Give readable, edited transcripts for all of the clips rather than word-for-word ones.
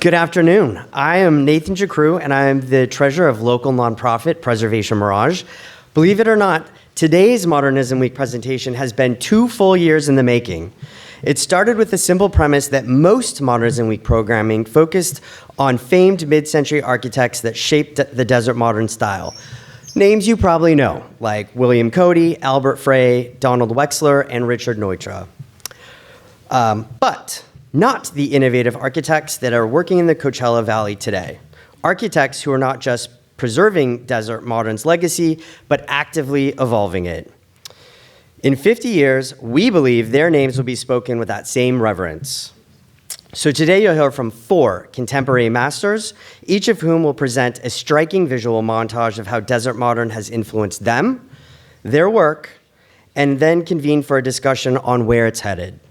Good afternoon. I am Nathan Jacrew, and I am the treasurer of local nonprofit Preservation Mirage. Believe it or not, today's Modernism Week presentation has been 2 full years in the making. It started with the simple premise that most Modernism Week programming focused on famed mid-century architects that shaped the desert modern style. Names you probably know, like William Cody, Albert Frey, Donald Wexler, and Richard Neutra. But not the innovative architects that are working in the Coachella Valley today. Architects who are not just preserving Desert Modern's legacy, but actively evolving it. In 50 years, we believe their names will be spoken with that same reverence. So today you'll hear from 4 contemporary masters, each of whom will present a striking visual montage of how Desert Modern has influenced them, their work, and then convene for a discussion on where it's headed.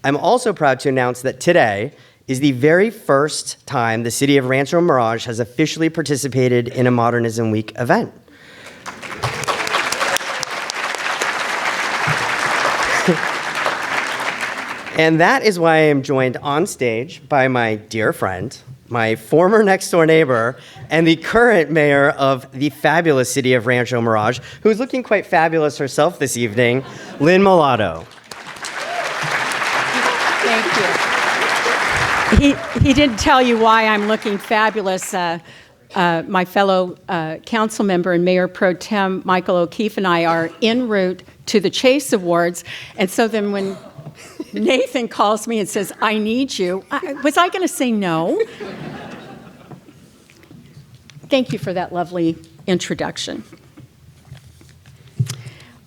I'm also proud to announce that today is the very first time the city of Rancho Mirage has officially participated in a Modernism Week event. And that is why I am joined on stage by my dear friend, my former next-door neighbor, and the current mayor of the fabulous city of Rancho Mirage, who's looking quite fabulous herself this evening, Lynn Mulatto. He didn't tell you why I'm looking fabulous. My fellow council member and Mayor Pro Tem Michael O'Keefe and I are en route to the Chase Awards, and so then when Nathan calls me and says, "I need you," was I going to say no? Thank you for that lovely introduction.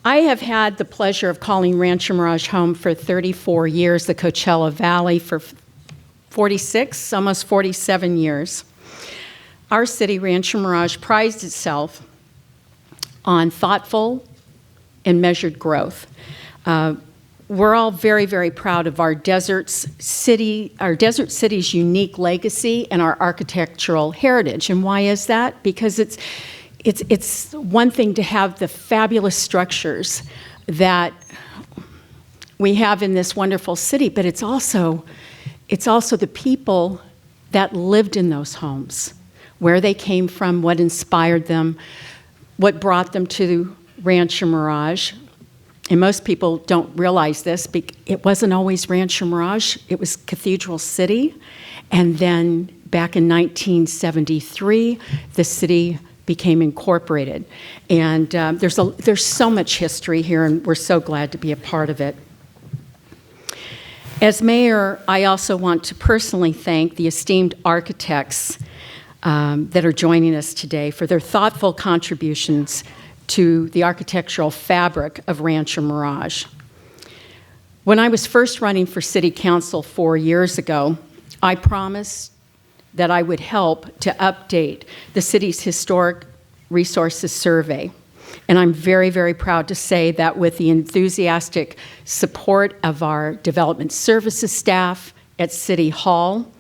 I have had the pleasure of calling Rancho Mirage home for 34 years, the Coachella Valley for 46, almost 47 years. Our city, Rancho Mirage, prized itself on thoughtful and measured growth. We're all very, very proud of our desert city's unique legacy and our architectural heritage. And why is that? Because it's one thing to have the fabulous structures that we have in this wonderful city, but it's also the people that lived in those homes, where they came from, what inspired them, what brought them to Rancho Mirage. And most people don't realize this, it wasn't always Rancho Mirage, it was Cathedral City. And then back in 1973, the city became incorporated. And there's so much history here, and we're so glad to be a part of it. As mayor, I also want to personally thank the esteemed architects that are joining us today for their thoughtful contributions to the architectural fabric of Rancho Mirage. When I was first running for city council 4 years ago, I promised that I would help to update the city's historic resources survey. And I'm very, very proud to say that with the enthusiastic support of our development services staff at City Hall,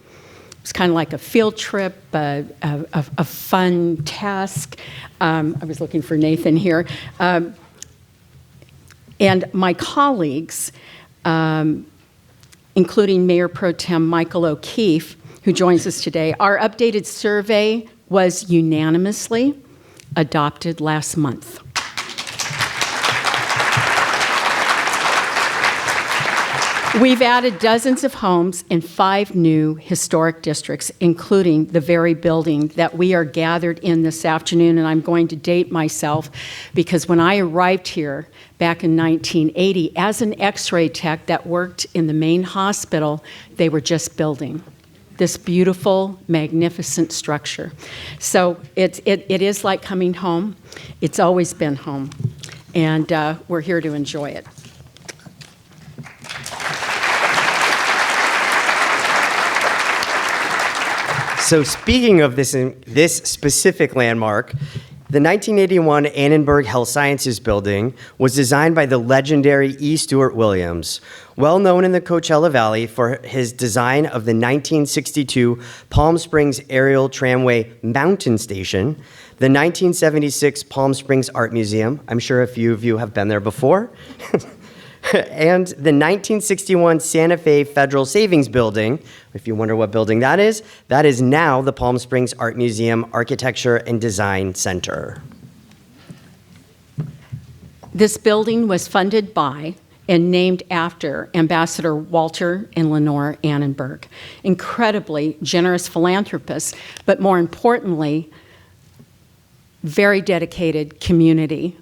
it's kind of like a field trip, a fun task. I was looking for Nathan here. And my colleagues, including Mayor Pro Tem Michael O'Keefe, who joins us today, our updated survey was unanimously adopted last month. We've added dozens of homes in 5 new historic districts, including the very building that we are gathered in this afternoon. And I'm going to date myself because when I arrived here back in 1980 as an X-ray tech that worked in the main hospital, they were just building this beautiful, magnificent structure. So it is like coming home. It's always been home. And we're here to enjoy it. So speaking of this specific landmark, the 1981 Annenberg Health Sciences Building was designed by the legendary E. Stewart Williams, well known in the Coachella Valley for his design of the 1962 Palm Springs Aerial Tramway Mountain Station, the 1976 Palm Springs Art Museum. I'm sure a few of you have been there before. and the 1961 Santa Fe Federal Savings Building. If you wonder what building that is now the Palm Springs Art Museum Architecture and Design Center. This building was funded by and named after Ambassador Walter and Lenore Annenberg, incredibly generous philanthropists, but more importantly, very dedicated community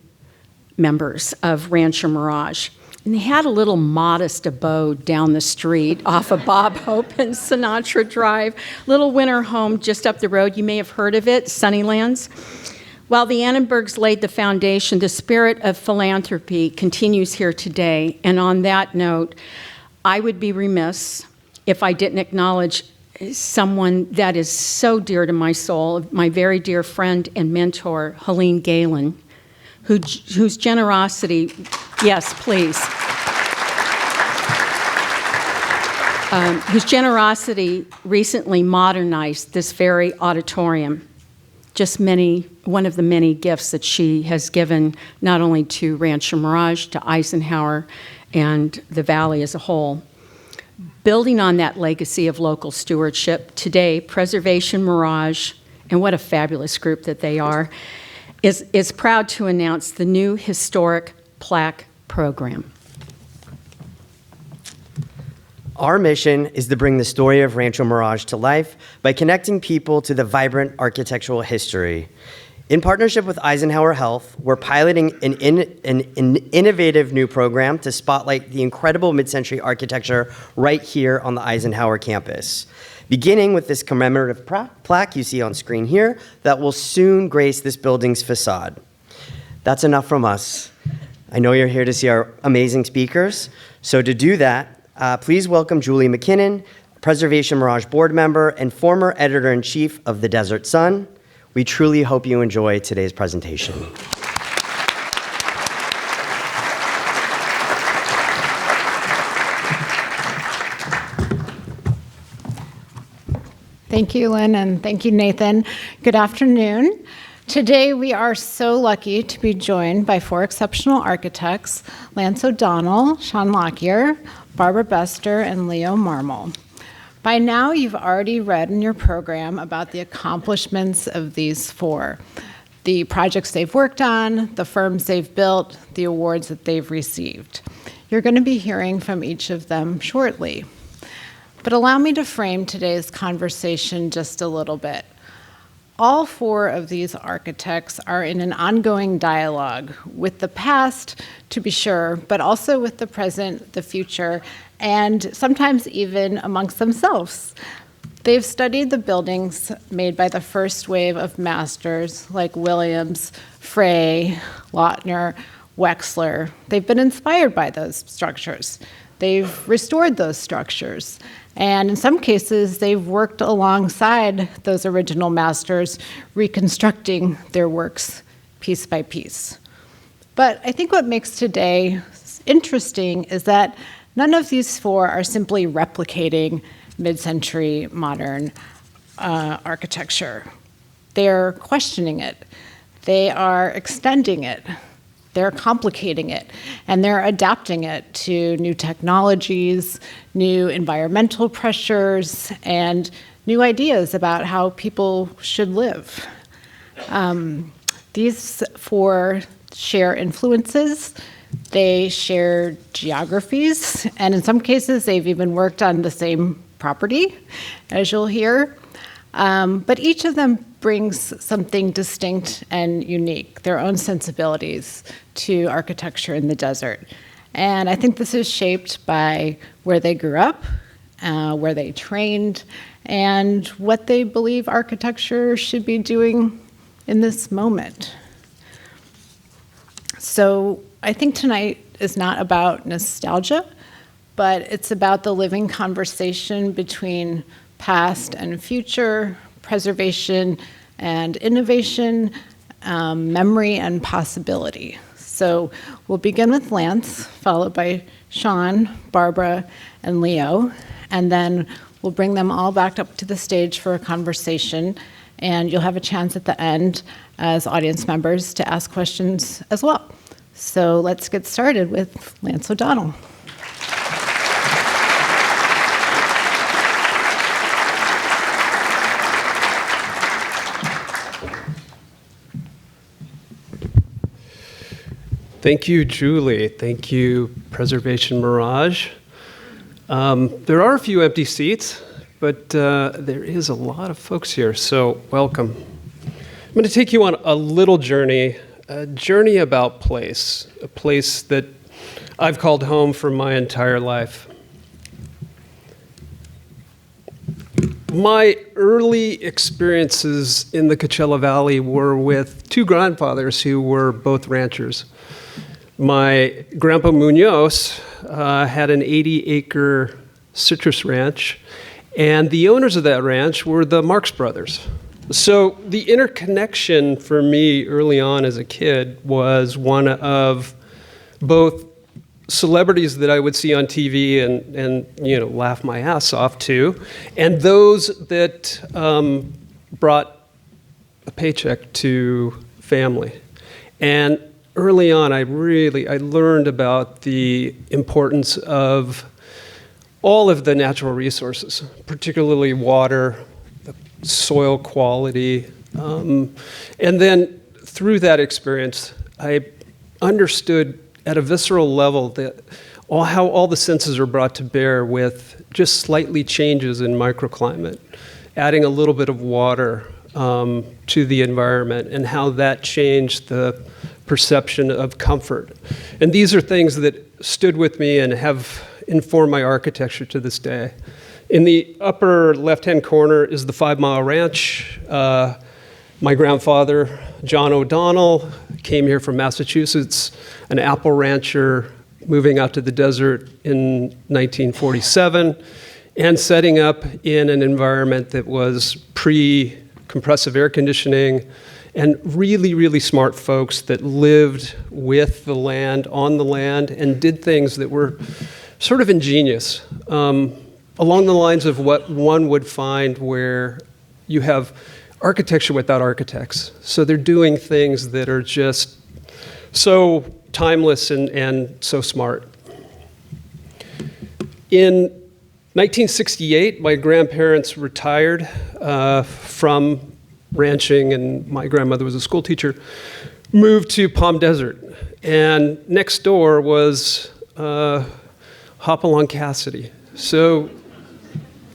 members of Rancho Mirage. And they had a little modest abode down the street off of Bob Hope and Sinatra Drive, little winter home just up the road. You may have heard of it, Sunnylands. While the Annenbergs laid the foundation, the spirit of philanthropy continues here today. And on that note, I would be remiss if I didn't acknowledge someone that is so dear to my soul, my very dear friend and mentor, Helene Galen, whose generosity, yes, please, whose generosity recently modernized this very auditorium. Just one of the many gifts that she has given not only to Rancho Mirage, to Eisenhower, and the Valley as a whole. Building on that legacy of local stewardship, today, Preservation Mirage, and what a fabulous group that they are, is proud to announce the new historic plaque program. Our mission is to bring the story of Rancho Mirage to life by connecting people to the vibrant architectural history. In partnership with Eisenhower Health, we're piloting an innovative new program to spotlight the incredible mid-century architecture right here on the Eisenhower campus, beginning with this commemorative plaque you see on screen here that will soon grace this building's facade. That's enough from us. I know you're here to see our amazing speakers, so to do that, please welcome Julie Makinen, Preservation Mirage board member and former editor-in-chief of the Desert Sun. We truly hope you enjoy today's presentation. Thank you, Lynn, and thank you, Nathan. Good afternoon. Today, we are so lucky to be joined by four exceptional architects, Lance O'Donnell, John Lockyer, Barbara Bestor, and Leo Marmol. By now, you've already read in your program about the accomplishments of these four, the projects they've worked on, the firms they've built, the awards that they've received. You're going to be hearing from each of them shortly. But allow me to frame today's conversation just a little bit. All four of these architects are in an ongoing dialogue with the past, to be sure, but also with the present, the future, and sometimes even amongst themselves. They've studied the buildings made by the first wave of masters like Williams, Frey, Lautner, Wexler. They've been inspired by those structures. They've restored those structures. And in some cases, they've worked alongside those original masters, reconstructing their works piece by piece. But I think what makes today interesting is that none of these four are simply replicating mid-century modern architecture. They're questioning it. They are extending it. They're complicating it, and they're adapting it to new technologies, new environmental pressures, and new ideas about how people should live. These four share influences. They share geographies, and in some cases, they've even worked on the same property, as you'll hear. But each of them brings something distinct and unique, their own sensibilities to architecture in the desert. And I think this is shaped by where they grew up, where they trained, and what they believe architecture should be doing in this moment. So I think tonight is not about nostalgia, but it's about the living conversation between past and future, preservation and innovation, memory and possibility. So we'll begin with Lance, followed by Sean, Barbara, and Leo, and then we'll bring them all back up to the stage for a conversation, and you'll have a chance at the end as audience members to ask questions as well. So let's get started with Lance O'Donnell. Thank you, Julie. Thank you, Preservation Mirage. There are a few empty seats, but there is a lot of folks here, so welcome. I'm going to take you on a little journey, a journey about place, a place that I've called home for my entire life. My early experiences in the Coachella Valley were with two grandfathers who were both ranchers. My grandpa Munoz had an 80-acre citrus ranch, and the owners of that ranch were the Marx brothers. So the interconnection for me early on as a kid was one of both celebrities that I would see on TV and laugh my ass off to, and those that brought a paycheck to family. And early on, I learned about the importance of all of the natural resources, particularly water, the soil quality. And then through that experience, I understood at a visceral level that how all the senses are brought to bear with just slightly changes in microclimate, adding a little bit of water to the environment, and how that changed the perception of comfort. And these are things that stood with me and have informed my architecture to this day. In the upper left-hand corner is the 5 Mile Ranch. My grandfather, John O'Donnell, came here from Massachusetts, an apple rancher moving out to the desert in 1947 and setting up in an environment that was pre-compressive air conditioning, and really, really smart folks that lived with the land, on the land, and did things that were sort of ingenious, along the lines of what one would find where you have architecture without architects. So they're doing things that are just so timeless and so smart. In 1968, my grandparents retired from ranching, and my grandmother was a school teacher, moved to Palm Desert. And next door was Hopalong Cassidy. So,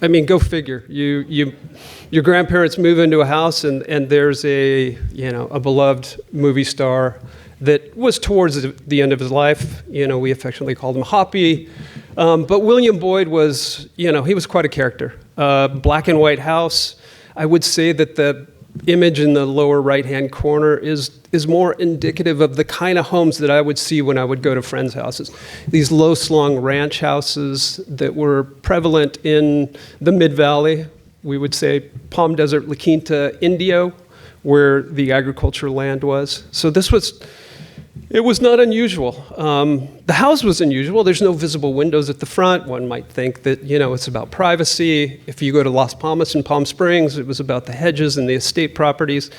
I mean, go figure. Your grandparents move into a house, and there's a beloved movie star that was towards the end of his life. We affectionately called him Hoppy. But William Boyd was, he was quite a character. Black and white house. I would say that the image in the lower right-hand corner is more indicative of the kind of homes that I would see when I would go to friends' houses. These low-slung ranch houses that were prevalent in the Mid-Valley. We would say Palm Desert, La Quinta, Indio, where the agricultural land was. So it was not unusual. The house was unusual. There's no visible windows at the front. One might think that, it's about privacy. If you go to Las Palmas and Palm Springs, it was about the hedges and the estate properties.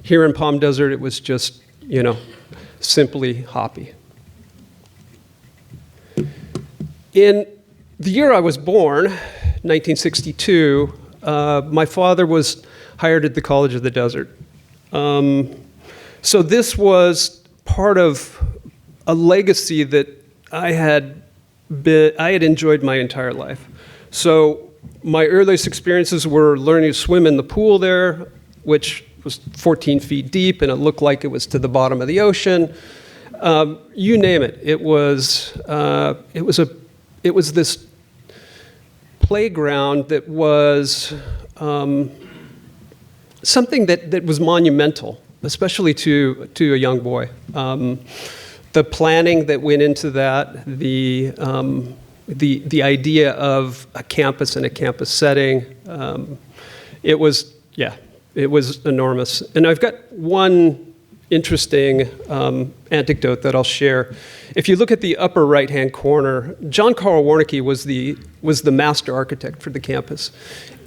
Here in Palm Desert, it was just, simply Hoppy. In the year I was born, 1962, my father was hired at the College of the Desert. So this was part of a legacy that I had enjoyed my entire life. So my earliest experiences were learning to swim in the pool there, which was 14 feet deep, and it looked like it was to the bottom of the ocean. You name it. It was this playground that was something that was monumental, especially to a young boy. The planning that went into that, the idea of a campus and a campus setting, it was enormous. And I've got one interesting anecdote that I'll share. If you look at the upper right-hand corner, John Carl Warnke was the master architect for the campus.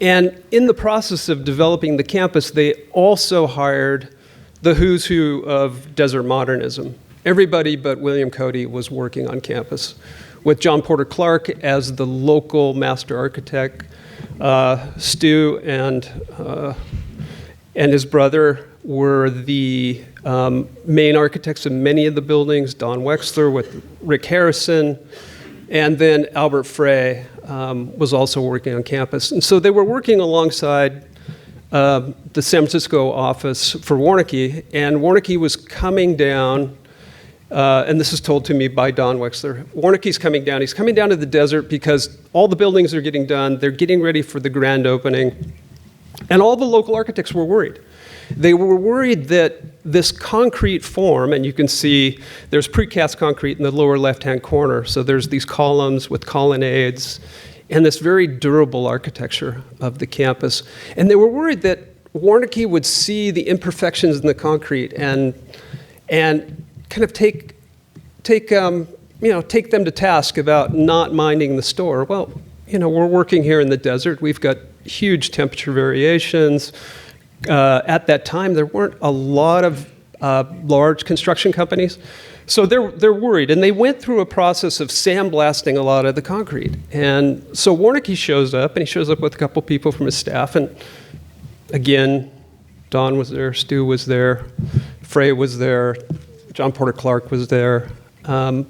And in the process of developing the campus, they also hired the who's who of desert modernism. Everybody but William Cody was working on campus, with John Porter Clark as the local master architect. Stu and his brother were the main architects of many of the buildings. Don Wexler with Rick Harrison, and then Albert Frey was also working on campus. And so they were working alongside the San Francisco office for Warnke, and Warnke was coming down, and this is told to me by Don Wexler. Warnke's coming down. He's coming down to the desert because all the buildings are getting done. They're getting ready for the grand opening. And all the local architects were worried. They were worried that this concrete form, and you can see there's precast concrete in the lower left-hand corner. So there's these columns with colonnades and this very durable architecture of the campus. And they were worried that Warnke would see the imperfections in the concrete and kind of take them to task about not minding the store. Well, we're working here in the desert. We've got huge temperature variations. At that time, there weren't a lot of large construction companies. So they're worried. And they went through a process of sandblasting a lot of the concrete. And so Warnke shows up, and he shows up with a couple people from his staff. And again, Don was there, Stu was there, Frey was there, John Porter Clark was there. And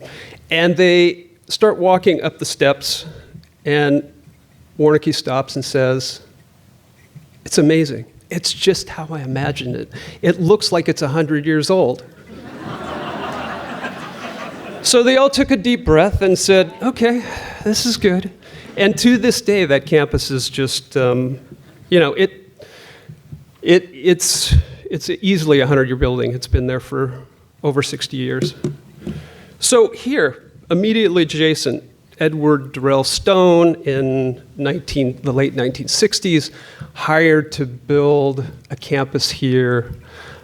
they start walking up the steps, and Warnke stops and says, "It's amazing. It's just how I imagined it. It looks like it's 100 years old." So they all took a deep breath and said, "Okay, this is good." And to this day, that campus is just, it's easily a 100-year building. It's been there for over 60 years. So here, immediately adjacent, Edward Durrell Stone in the late 1960s hired to build a campus here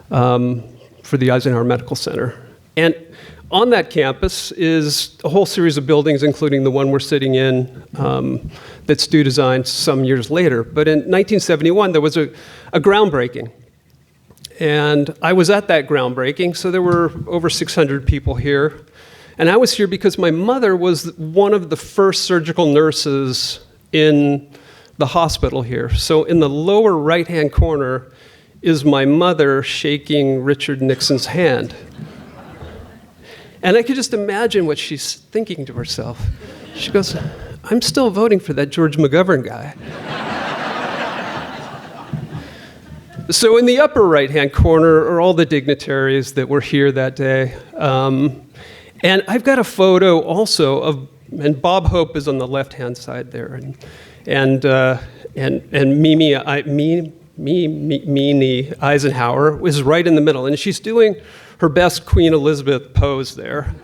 for the Eisenhower Medical Center. And on that campus is a whole series of buildings, including the one we're sitting in, that Stu designed some years later. But in 1971, there was a groundbreaking. And I was at that groundbreaking, so there were over 600 people here. And I was here because my mother was one of the first surgical nurses in the hospital here. So in the lower right-hand corner is my mother shaking Richard Nixon's hand. And I could just imagine what she's thinking to herself. She goes, "I'm still voting for that George McGovern guy." So in the upper right-hand corner are all the dignitaries that were here that day. And I've got a photo also of, and Bob Hope is on the left-hand side there, and Mimi Eisenhower is right in the middle, and she's doing her best Queen Elizabeth pose there.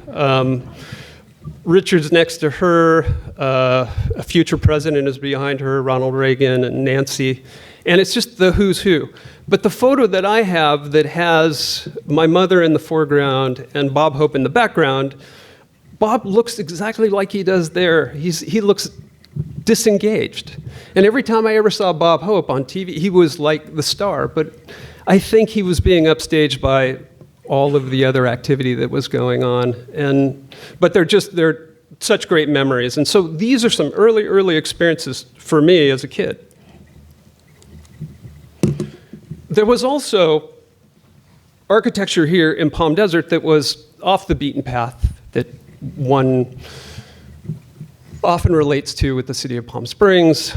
Richard's next to her, a future president is behind her, Ronald Reagan and Nancy, and it's just the who's who. But the photo that I have that has my mother in the foreground and Bob Hope in the background, Bob looks exactly like he does there. He looks disengaged. And every time I ever saw Bob Hope on TV, he was like the star, but I think he was being upstaged by all of the other activity that was going on. But they're such great memories. And so these are some early experiences for me as a kid. There was also architecture here in Palm Desert that was off the beaten path that one often relates to with the city of Palm Springs,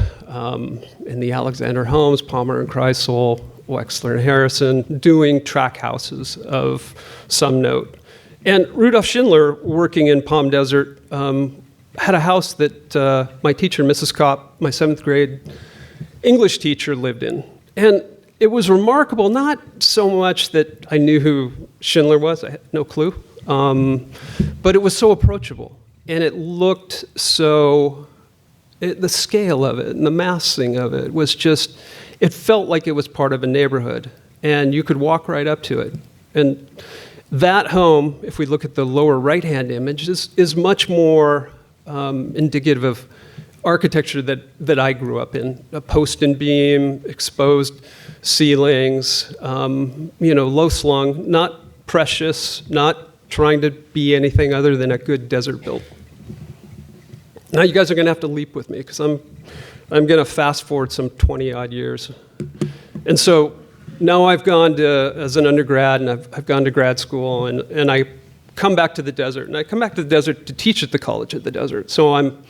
in the Alexander homes, Palmer and Kreisel, Wexler and Harrison, doing track houses of some note. And Rudolf Schindler, working in Palm Desert, had a house that my teacher, Mrs. Kopp, my 7th grade English teacher, lived in. And it was remarkable, not so much that I knew who Schindler was, I had no clue, but it was so approachable. And it looked so, the scale of it and the massing of it was just, it felt like it was part of a neighborhood. And you could walk right up to it. And that home, if we look at the lower right-hand image, is much more indicative of architecture that I grew up in. A post and beam, exposed ceilings, low slung, not precious, not trying to be anything other than a good desert build. Now you guys are going to have to leap with me because I'm going to fast forward some 20-odd years. And so now I've gone to, as an undergrad, and I've gone to grad school, and I come back to the desert. And I come back to the desert to teach at the College of the Desert. So I'm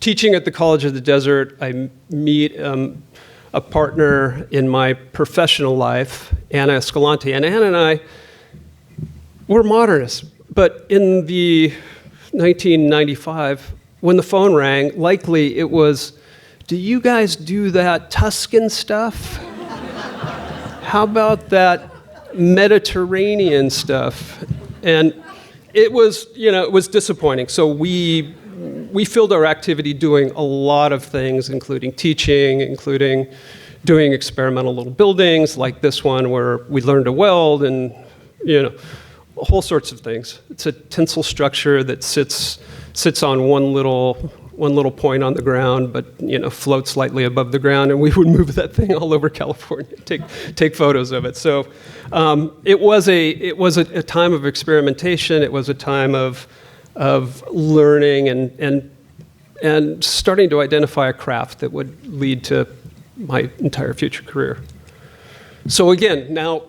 teaching at the College of the Desert. I meet a partner in my professional life, Anna Escalante. And Anna and I, we're modernists. But in the 1995, when the phone rang, likely it was, do you guys do that Tuscan stuff? How about that Mediterranean stuff? And it was, it was disappointing. So we filled our activity doing a lot of things, including teaching, including doing experimental little buildings like this one where we learned to weld and, whole sorts of things. It's a tinsel structure that sits on one little point on the ground, but floats slightly above the ground, and we would move that thing all over California, take photos of it. So it was a time of experimentation. It was a time of learning and starting to identify a craft that would lead to my entire future career. So again, now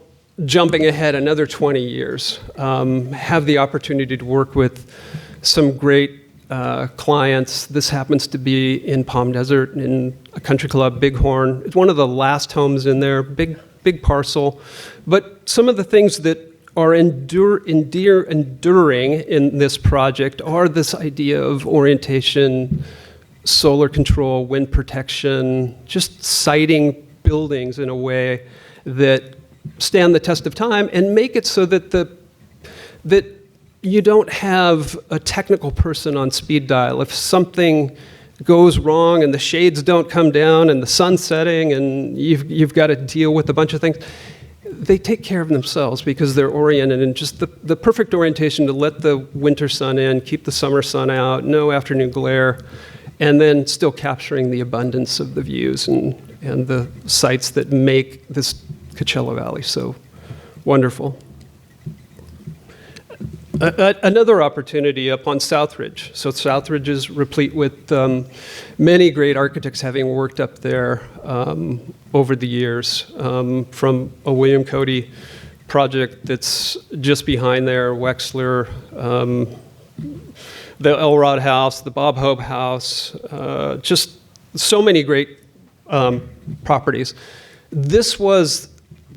jumping ahead another 20 years, have the opportunity to work with some great clients. This happens to be in Palm Desert in a country club, Bighorn. It's one of the last homes in there, big parcel. But some of the things that are enduring in this project are this idea of orientation, solar control, wind protection, just siting buildings in a way that stand the test of time and make it so that you don't have a technical person on speed dial. If something goes wrong and the shades don't come down and the sun's setting and you've got to deal with a bunch of things, they take care of themselves because they're oriented in just the perfect orientation to let the winter sun in, keep the summer sun out, no afternoon glare, and then still capturing the abundance of the views and the sights that make this Coachella Valley so wonderful. Another opportunity up on Southridge. So Southridge is replete with many great architects having worked up there over the years, from a William Cody project that's just behind there, Wexler, the Elrod House, the Bob Hope House, just so many great properties. This was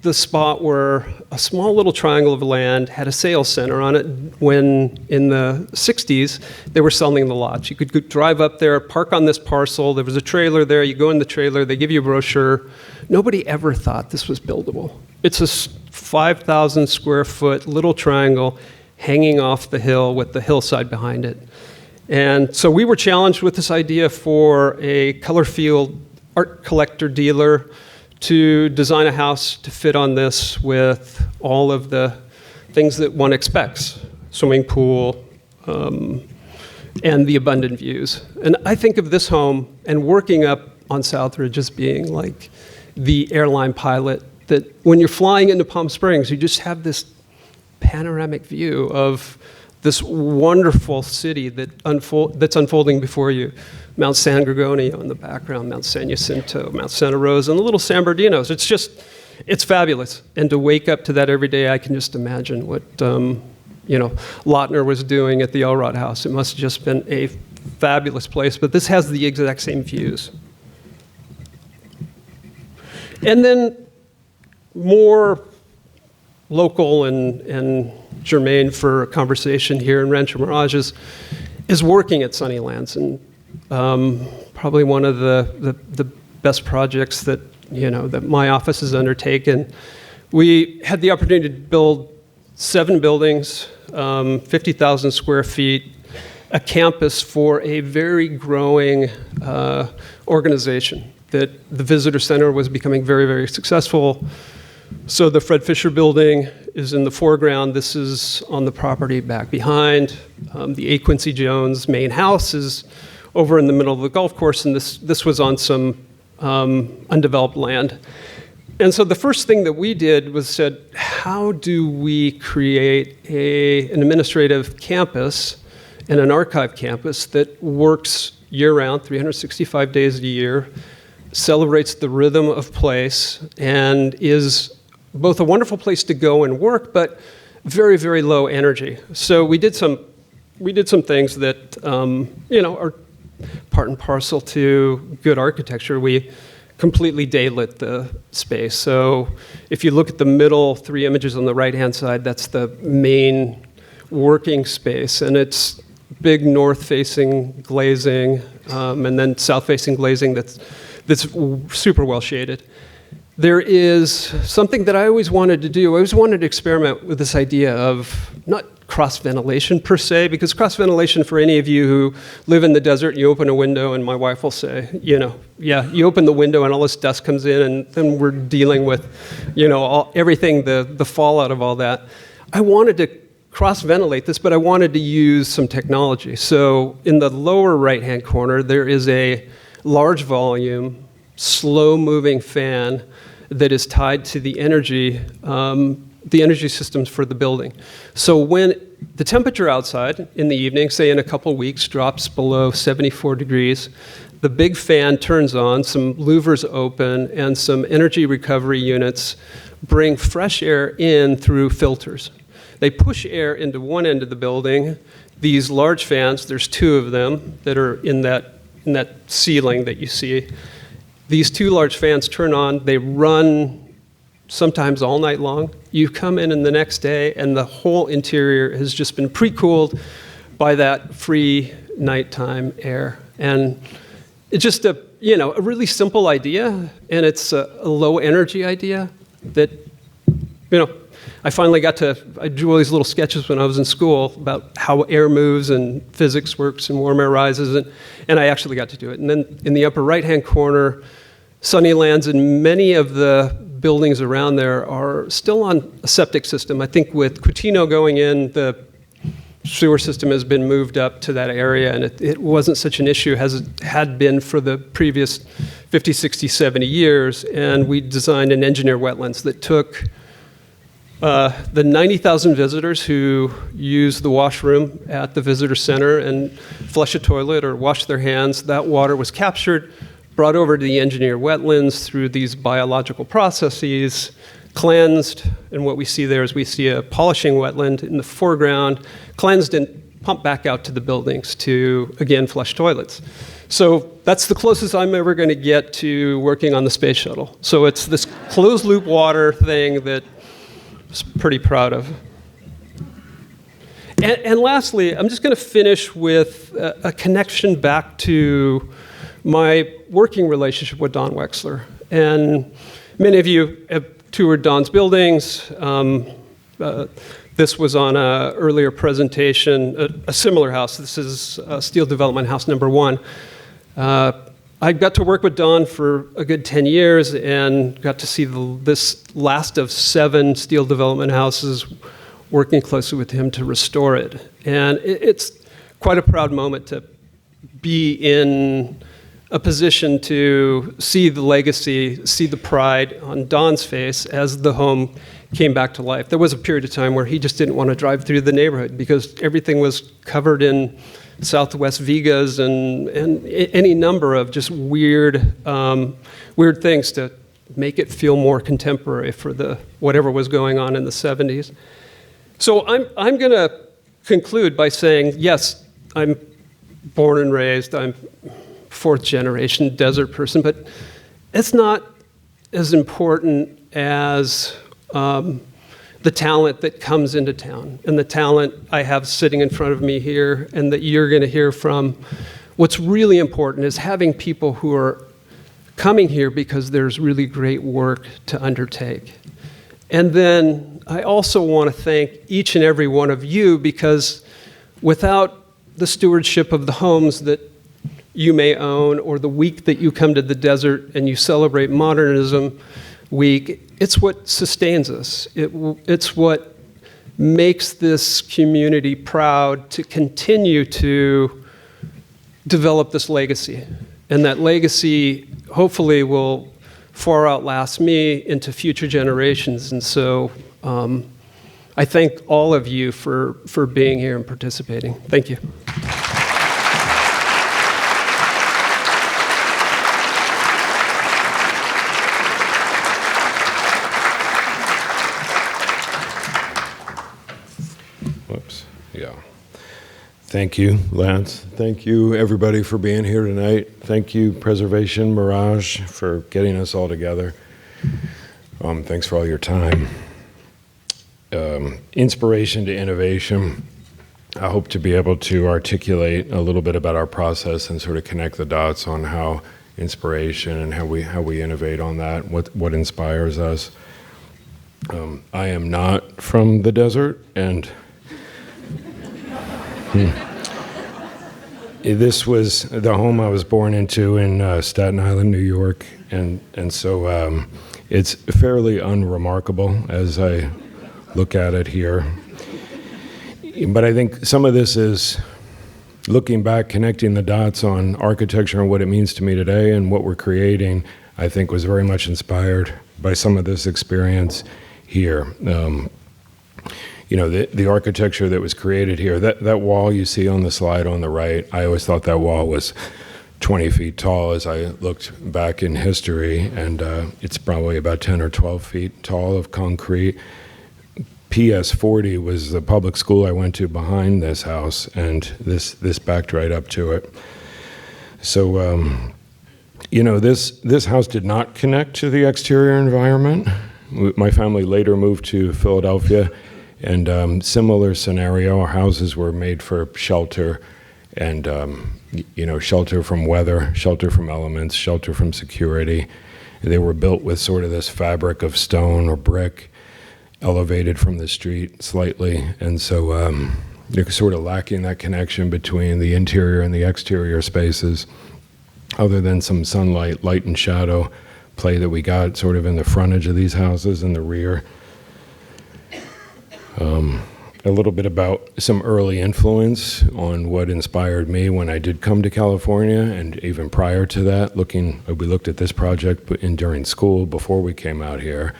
the spot where a small little triangle of land had a sales center on it when, in the 60s, they were selling the lots. You could drive up there, park on this parcel. There was a trailer there. You go in the trailer. They give you a brochure. Nobody ever thought this was buildable. It's a 5,000 square foot little triangle hanging off the hill with the hillside behind it. And so we were challenged with this idea for a color field art collector dealer to design a house to fit on this with all of the things that one expects, swimming pool, and the abundant views. And I think of this home and working up on Southridge as being like the airline pilot that when you're flying into Palm Springs, you just have this panoramic view of this wonderful city that's unfolding before you. Mount San Gorgonio in the background, Mount San Jacinto, Mount Santa Rosa, and the little San Bernardinos. It's fabulous. And to wake up to that every day, I can just imagine what, Lautner was doing at the Elrod House. It must have just been a fabulous place, but this has the exact same views. And then more local and germane for a conversation here in Rancho Mirage is working at Sunnylands, and probably one of the best projects that that my office has undertaken. We had the opportunity to build 7 buildings, 50,000 square feet, a campus for a very growing organization that the visitor center was becoming very, very successful. So the Fred Fisher building is in the foreground. This is on the property back behind. The A. Quincy Jones main house is over in the middle of the golf course, and this was on some undeveloped land. And so the first thing that we did was said, how do we create an administrative campus and an archive campus that works year-round, 365 days a year, celebrates the rhythm of place, and is both a wonderful place to go and work, but very, very low energy. So we did some things that are part and parcel to good architecture. We completely daylit the space. So if you look at the middle 3 images on the right-hand side, that's the main working space, and it's big north-facing glazing, and then south-facing glazing that's super well shaded. There is something that I always wanted to do. I always wanted to experiment with this idea of not cross-ventilation per se, because cross-ventilation, for any of you who live in the desert, you open a window and my wife will say, you open the window and all this dust comes in, and then we're dealing with, everything, the fallout of all that. I wanted to cross-ventilate this, but I wanted to use some technology. So in the lower right-hand corner, there is a large volume, slow-moving fan that is tied to the energy systems for the building. So when the temperature outside in the evening, say in a couple weeks, drops below 74 degrees, the big fan turns on, some louvers open, and some energy recovery units bring fresh air in through filters. They push air into one end of the building. These large fans, there's 2 of them that are in that ceiling that you see. These 2 large fans turn on, they run sometimes all night long. You come in the next day and the whole interior has just been pre-cooled by that free nighttime air. And it's just a really simple idea, and it's a low energy idea that, I drew all these little sketches when I was in school about how air moves and physics works and warm air rises, and I actually got to do it. And then in the upper right-hand corner, Sunnylands and many of the buildings around there are still on a septic system. I think with Cuttino going in, the sewer system has been moved up to that area, and it wasn't such an issue as it had been for the previous 50, 60, 70 years. And we designed an engineered wetlands that took the 90,000 visitors who use the washroom at the visitor center and flush a toilet or wash their hands. That water was captured, brought over to the engineered wetlands through these biological processes, cleansed, and what we see there is we see a polishing wetland in the foreground, cleansed and pumped back out to the buildings to, again, flush toilets. So that's the closest I'm ever going to get to working on the space shuttle. So it's this closed-loop water thing that I'm pretty proud of. And lastly, I'm just going to finish with a connection back to my working relationship with Don Wexler. And many of you have toured Don's buildings. This was on an earlier presentation, a similar house. This is Steel Development House number 1. I got to work with Don for a good 10 years and got to see this last of 7 steel development houses, working closely with him to restore it. And it's quite a proud moment to be in a position to see the legacy, see the pride on Don's face as the home came back to life. There was a period of time where he just didn't want to drive through the neighborhood because everything was covered in Southwest Vigas and any number of just weird things to make it feel more contemporary for whatever was going on in the 70s. So I'm going to conclude by saying, yes, I'm born and raised, I'm 4th generation desert person, but it's not as important as the talent that comes into town and the talent I have sitting in front of me here and that you're going to hear from. What's really important is having people who are coming here because there's really great work to undertake. And then I also want to thank each and every one of you, because without the stewardship of the homes that you may own, or the week that you come to the desert and you celebrate Modernism Week, it's what sustains us. It's what makes this community proud to continue to develop this legacy. And that legacy hopefully will far outlast me into future generations. And so I thank all of you for being here and participating. Thank you. Whoops. Yeah. Thank you, Lance. Thank you, everybody, for being here tonight. Thank you, Preservation, Mirage, for getting us all together. Thanks for all your time. Inspiration to innovation. I hope to be able to articulate a little bit about our process and sort of connect the dots on how inspiration and how we innovate on that, what inspires us. I am not from the desert, and this was the home I was born into in Staten Island, New York, and so it's fairly unremarkable as I look at it here. But I think some of this is looking back, connecting the dots on architecture and what it means to me today and what we're creating, I think was very much inspired by some of this experience here. The architecture that was created here, that wall you see on the slide on the right, I always thought that wall was 20 feet tall as I looked back in history, and it's probably about 10 or 12 feet tall of concrete. PS 40 was the public school I went to behind this house, and this backed right up to it. So, this house did not connect to the exterior environment. My family later moved to Philadelphia, and similar scenario. Our houses were made for shelter, and shelter from weather, shelter from elements, shelter from security. They were built with sort of this fabric of stone or brick, elevated from the street slightly, and so you're sort of lacking that connection between the interior and the exterior spaces, other than some sunlight, light and shadow play that we got sort of in the frontage of these houses in the rear. A little bit about some early influence on what inspired me when I did come to California, and even prior to that, we looked at this project during school before we came out here,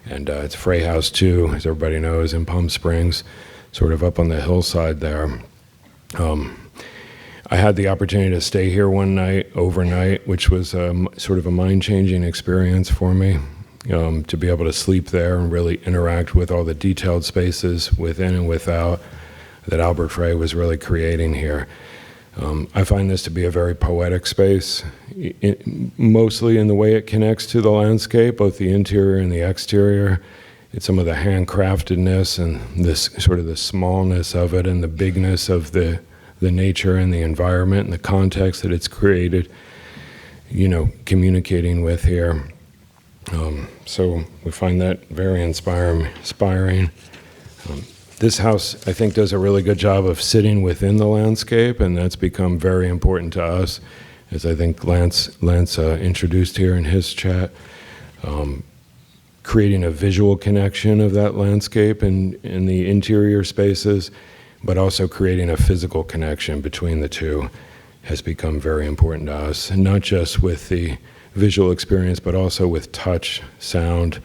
and it's Frey House 2, as everybody knows, in Palm Springs, sort of up on the hillside there. I had the opportunity to stay here one night, overnight, which was sort of a mind-changing experience for me. To be able to sleep there and really interact with all the detailed spaces within and without that Albert Frey was really creating here. I find this to be a very poetic space, mostly in the way it connects to the landscape, both the interior and the exterior. It's some of the handcraftedness and this sort of the smallness of it and the bigness of the nature and the environment and the context that it's created, communicating with here. So we find that very inspiring. This house, I think, does a really good job of sitting within the landscape, and that's become very important to us, as I think Lance introduced here in his chat. Creating a visual connection of that landscape in the interior spaces, but also creating a physical connection between the two has become very important to us, and not just with the visual experience, but also with touch, sound,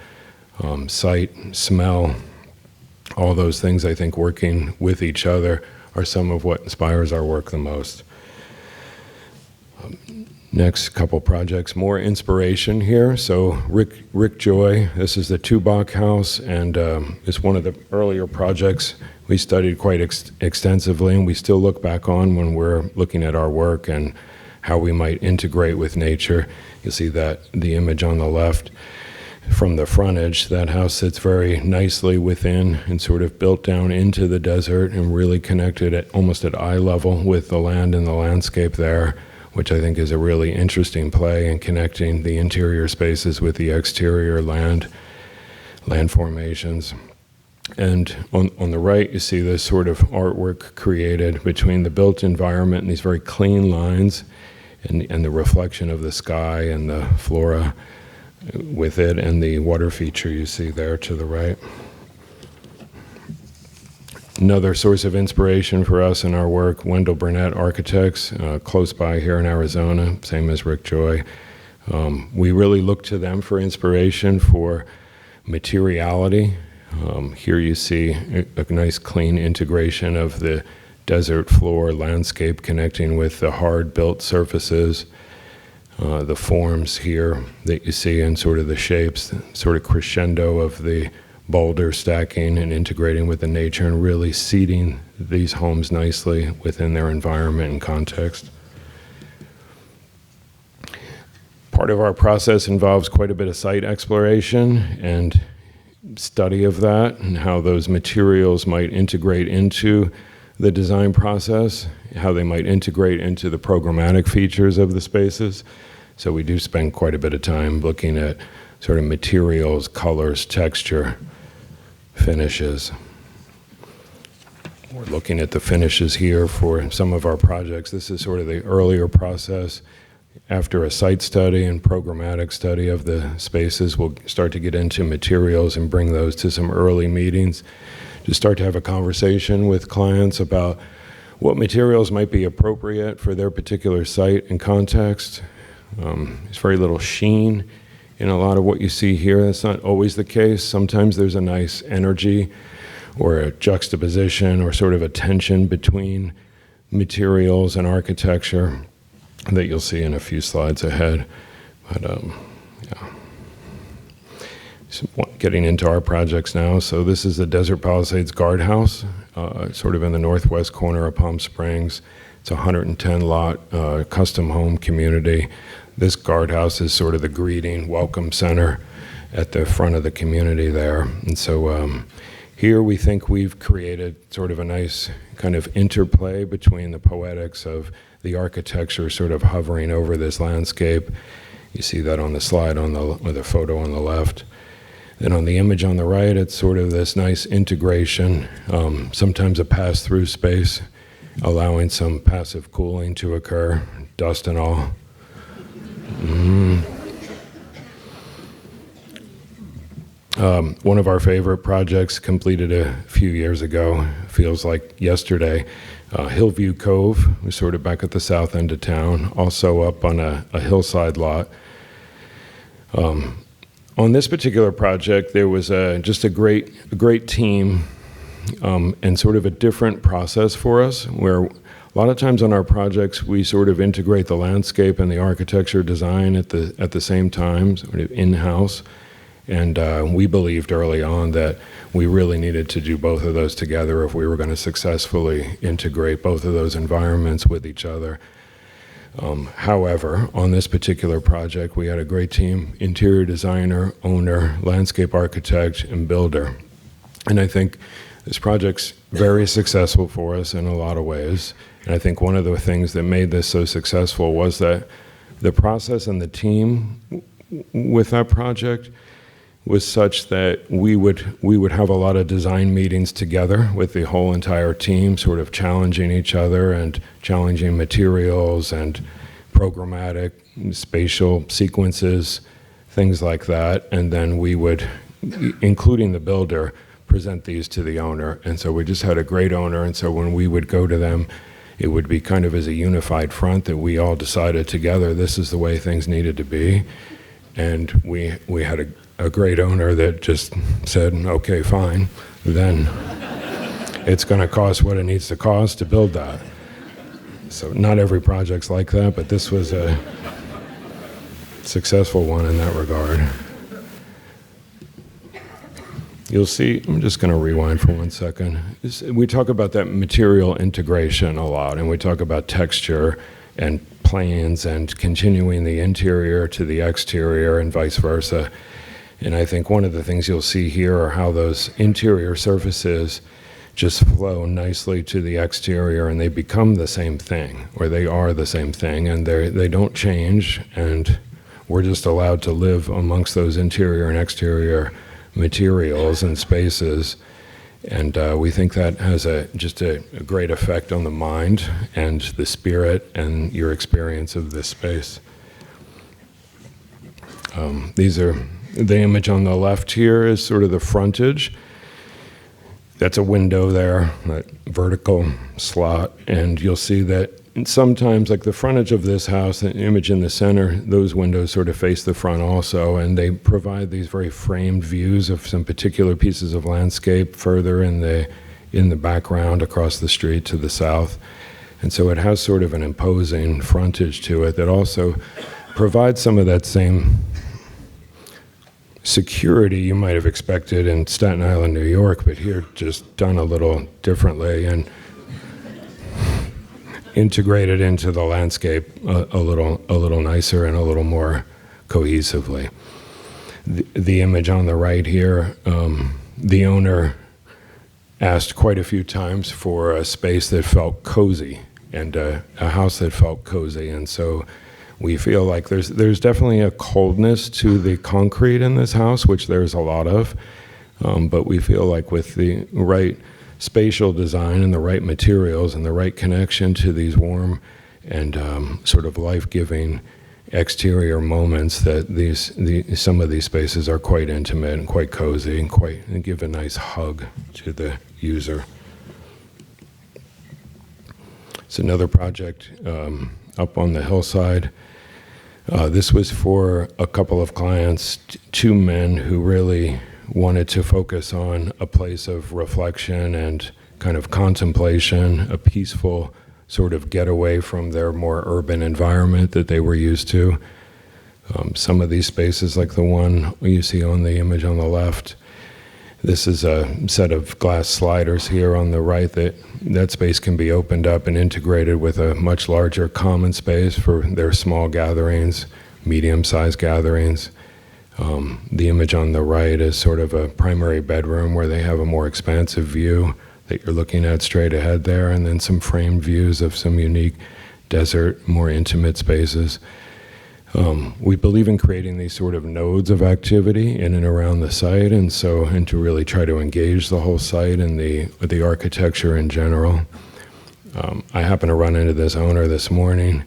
sight, smell. All those things, I think, working with each other are some of what inspires our work the most. Next couple projects, more inspiration here. So Rick Joy, this is the Tubac house, and it's one of the earlier projects we studied quite extensively, and we still look back on when we're looking at our work and how we might integrate with nature. You'll see that the image on the left from the frontage, that house sits very nicely within and sort of built down into the desert and really connected almost at eye level with the land and the landscape there, which I think is a really interesting play in connecting the interior spaces with the exterior land formations. And on the right, you see this sort of artwork created between the built environment and these very clean lines and the reflection of the sky and the flora with it, and the water feature you see there to the right. Another source of inspiration for us in our work, Wendell Burnett Architects, close by here in Arizona, same as Rick Joy. We really look to them for inspiration for materiality. Here you see a nice clean integration of the desert floor landscape connecting with the hard built surfaces, the forms here that you see and sort of the shapes, sort of crescendo of the boulder stacking and integrating with the nature and really seating these homes nicely within their environment and context. Part of our process involves quite a bit of site exploration and study of that and how those materials might integrate into the design process, how they might integrate into the programmatic features of the spaces. So we do spend quite a bit of time looking at sort of materials, colors, texture, finishes. We're looking at the finishes here for some of our projects. This is sort of the earlier process. After a site study and programmatic study of the spaces, we'll start to get into materials and bring those to some early meetings to start to have a conversation with clients about what materials might be appropriate for their particular site and context. There's very little sheen in a lot of what you see here. That's not always the case. Sometimes there's a nice energy or a juxtaposition or sort of a tension between materials and architecture that you'll see in a few slides ahead. But yeah. So getting into our projects now. So this is the Desert Palisades Guardhouse, sort of in the northwest corner of Palm Springs. It's a 110-lot custom home community. This guardhouse is sort of the greeting, welcome center at the front of the community there. And so here we think we've created sort of a nice kind of interplay between the poetics of the architecture sort of hovering over this landscape. You see that on the slide with the photo on the left. Then on the image on the right, it's sort of this nice integration, sometimes a pass-through space, allowing some passive cooling to occur, dust and all. One of our favorite projects completed a few years ago, feels like yesterday, Hillview Cove, we're sort of back at the south end of town, also up on a hillside lot. On this particular project, there was just a great team and sort of a different process for us, where a lot of times on our projects, we sort of integrate the landscape and the architecture design at the same time, sort of in-house. And we believed early on that we really needed to do both of those together if we were going to successfully integrate both of those environments with each other. However, on this particular project, we had a great team, interior designer, owner, landscape architect, and builder. And I think this project's very successful for us in a lot of ways. And I think one of the things that made this so successful was that the process and the team with that project was such that we would have a lot of design meetings together with the whole entire team, sort of challenging each other and challenging materials and programmatic, spatial sequences, things like that. And then we would, including the builder, present these to the owner. And so we just had a great owner. And so when we would go to them, it would be kind of as a unified front that we all decided together this is the way things needed to be. And we had a great owner that just said, okay, fine, then it's going to cost what it needs to cost to build that. So not every project's like that, but this was a successful one in that regard. You'll see, I'm just going to rewind for 1 second. We talk about that material integration a lot, and we talk about texture and planes and continuing the interior to the exterior and vice versa. And I think one of the things you'll see here are how those interior surfaces just flow nicely to the exterior, and they become the same thing, or they are the same thing, and they don't change, and we're just allowed to live amongst those interior and exterior materials and spaces. And we think that has just a great effect on the mind and the spirit and your experience of this space. These are the image on the left here is sort of the frontage. That's a window there, that vertical slot, and you'll see that and sometimes, like the frontage of this house, the image in the center, those windows sort of face the front also, and they provide these very framed views of some particular pieces of landscape further in the background across the street to the south. And so it has sort of an imposing frontage to it that also provides some of that same security you might have expected in Staten Island, New York, but here just done a little differently and integrated into the landscape a little nicer and a little more cohesively. The image on the right here, the owner asked quite a few times for a space that felt cozy and a house that felt cozy, and so we feel like there's definitely a coldness to the concrete in this house, which there's a lot of, but we feel like with the right spatial design and the right materials and the right connection to these warm and sort of life-giving exterior moments, that some of these spaces are quite intimate and quite cozy and give a nice hug to the user. It's another project up on the hillside. This was for a couple of clients, two men who really wanted to focus on a place of reflection and kind of contemplation, a peaceful sort of getaway from their more urban environment that they were used to. Some of these spaces, like the one you see on the image on the left, this is a set of glass sliders here on the right. That space can be opened up and integrated with a much larger common space for their small gatherings, medium-sized gatherings. The image on the right is sort of a primary bedroom where they have a more expansive view that you're looking at straight ahead there, and then some framed views of some unique desert, more intimate spaces. We believe in creating these sort of nodes of activity in and around the site, and to really try to engage the whole site and the architecture in general. I happened to run into this owner this morning,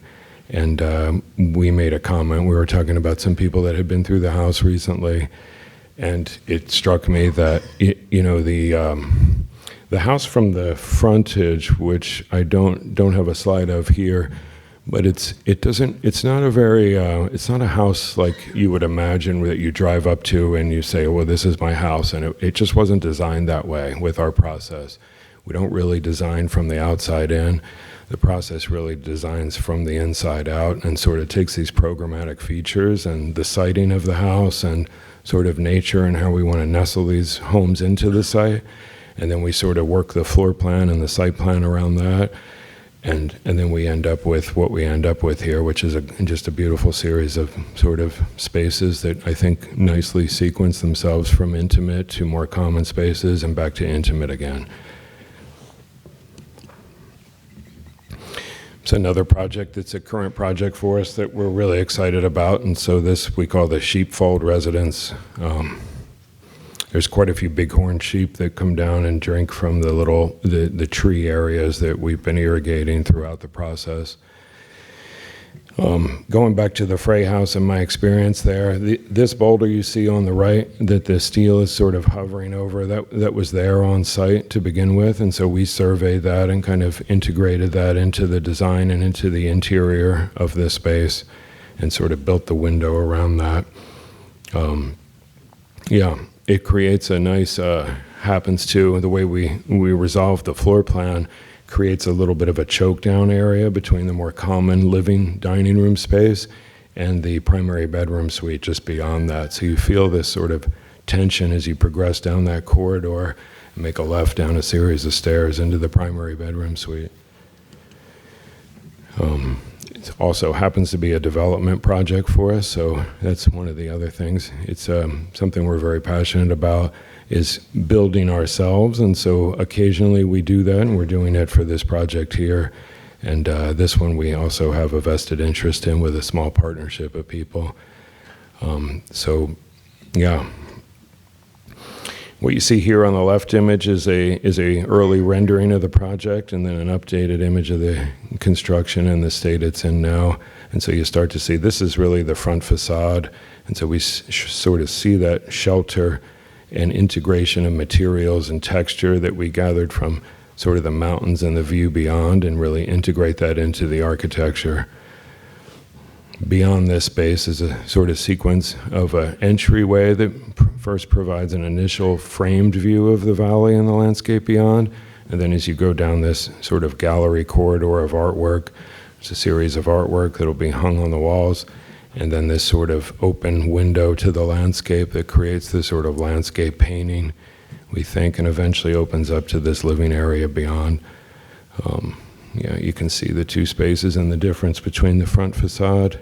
and we made a comment. We were talking about some people that had been through the house recently, and it struck me that the house from the frontage, which I don't have a slide of here, but it's not a house like you would imagine that you drive up to and you say, well, this is my house, and it just wasn't designed that way with our process. We don't really design from the outside in. The process really designs from the inside out and sort of takes these programmatic features and the siting of the house and sort of nature and how we want to nestle these homes into the site. And then we sort of work the floor plan and the site plan around that. And then we end up with what we end up with here, which is just a beautiful series of sort of spaces that I think nicely sequence themselves from intimate to more common spaces and back to intimate again. It's another project that's a current project for us that we're really excited about, and so this we call the sheepfold residence. There's quite a few bighorn sheep that come down and drink from the tree areas that we've been irrigating throughout the process. Going back to the Frey house and my experience there, this boulder you see on the right that the steel is sort of hovering over, that was there on site to begin with, and so we surveyed that and kind of integrated that into the design and into the interior of this space and sort of built the window around that. It creates a nice, happens to, the way we resolve the floor plan, creates a little bit of a choke down area between the more common living dining room space and the primary bedroom suite just beyond that. So you feel this sort of tension as you progress down that corridor and make a left down a series of stairs into the primary bedroom suite. It also happens to be a development project for us, so that's one of the other things. It's something we're very passionate about, is building ourselves, and so occasionally we do that, and we're doing it for this project here. And this one we also have a vested interest in with a small partnership of people. What you see here on the left image is a early rendering of the project, and then an updated image of the construction and the state it's in now. And so you start to see this is really the front facade, and so we sort of see that shelter and integration of materials and texture that we gathered from sort of the mountains and the view beyond and really integrate that into the architecture. Beyond this space is a sort of sequence of an entryway that first provides an initial framed view of the valley and the landscape beyond. And then as you go down this sort of gallery corridor of artwork, it's a series of artwork that'll be hung on the walls. And then this sort of open window to the landscape that creates this sort of landscape painting, we think, and eventually opens up to this living area beyond. You can see the two spaces and the difference between the front facade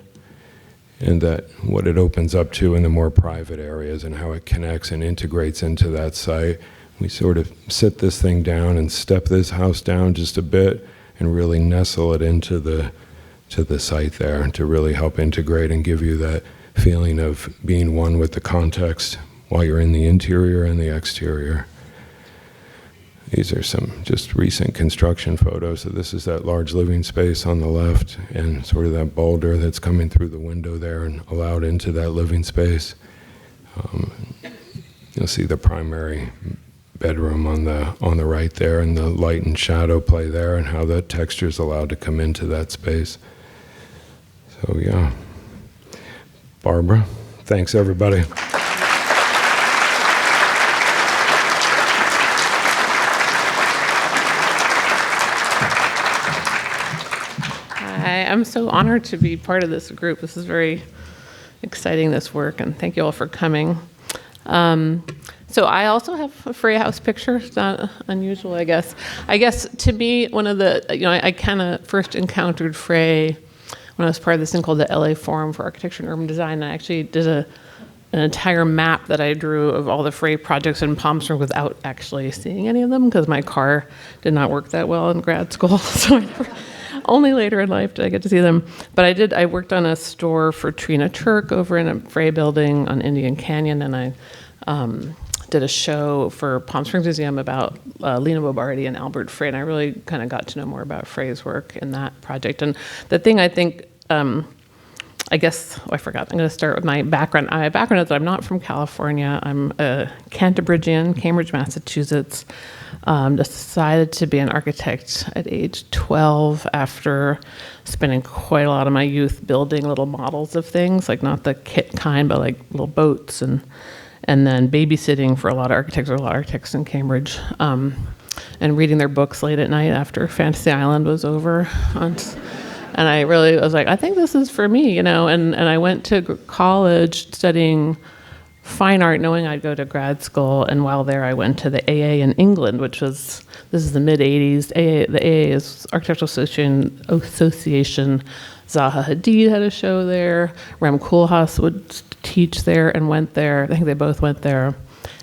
and that what it opens up to in the more private areas and how it connects and integrates into that site. We sort of sit this thing down and step this house down just a bit and really nestle it into the site there to really help integrate and give you that feeling of being one with the context while you're in the interior and the exterior. These are some just recent construction photos. So this is that large living space on the left and sort of that boulder that's coming through the window there and allowed into that living space. You'll see the primary bedroom on the right there and the light and shadow play there and how the texture is allowed to come into that space. So yeah. Barbara, thanks everybody. I'm so honored to be part of this group. This is very exciting, this work, and thank you all for coming. So I also have a FAIA house picture. It's not unusual, I guess. I guess to me, one of the, I kind of first encountered FAIA when I was part of this thing called the LA Forum for Architecture and Urban Design. I actually did an entire map that I drew of all the FAIA projects in Palm Springs without actually seeing any of them because my car did not work that well in grad school. So I never, only later in life did I get to see them. But I worked on a store for Trina Turk over in a FAIA building on Indian Canyon, and I did a show for Palm Springs Museum about Lena Bobardi and Albert Frey, and I really kind of got to know more about Frey's work in that project. And the thing I think, I forgot. I'm going to start with my background. My background is that I'm not from California. I'm a Cantabrigian, Cambridge, Massachusetts. Decided to be an architect at age 12 after spending quite a lot of my youth building little models of things, like not the kit kind, but like little boats, and then babysitting for a lot of architects in Cambridge, and reading their books late at night after Fantasy Island was over. And I really was like, I think this is for me, and I went to college studying fine art, knowing I'd go to grad school, and while there I went to the AA in England, this is the mid-'80s. The AA is Architectural Association. Zaha Hadid had a show there. Rem Koolhaas would teach there and went there. I think they both went there.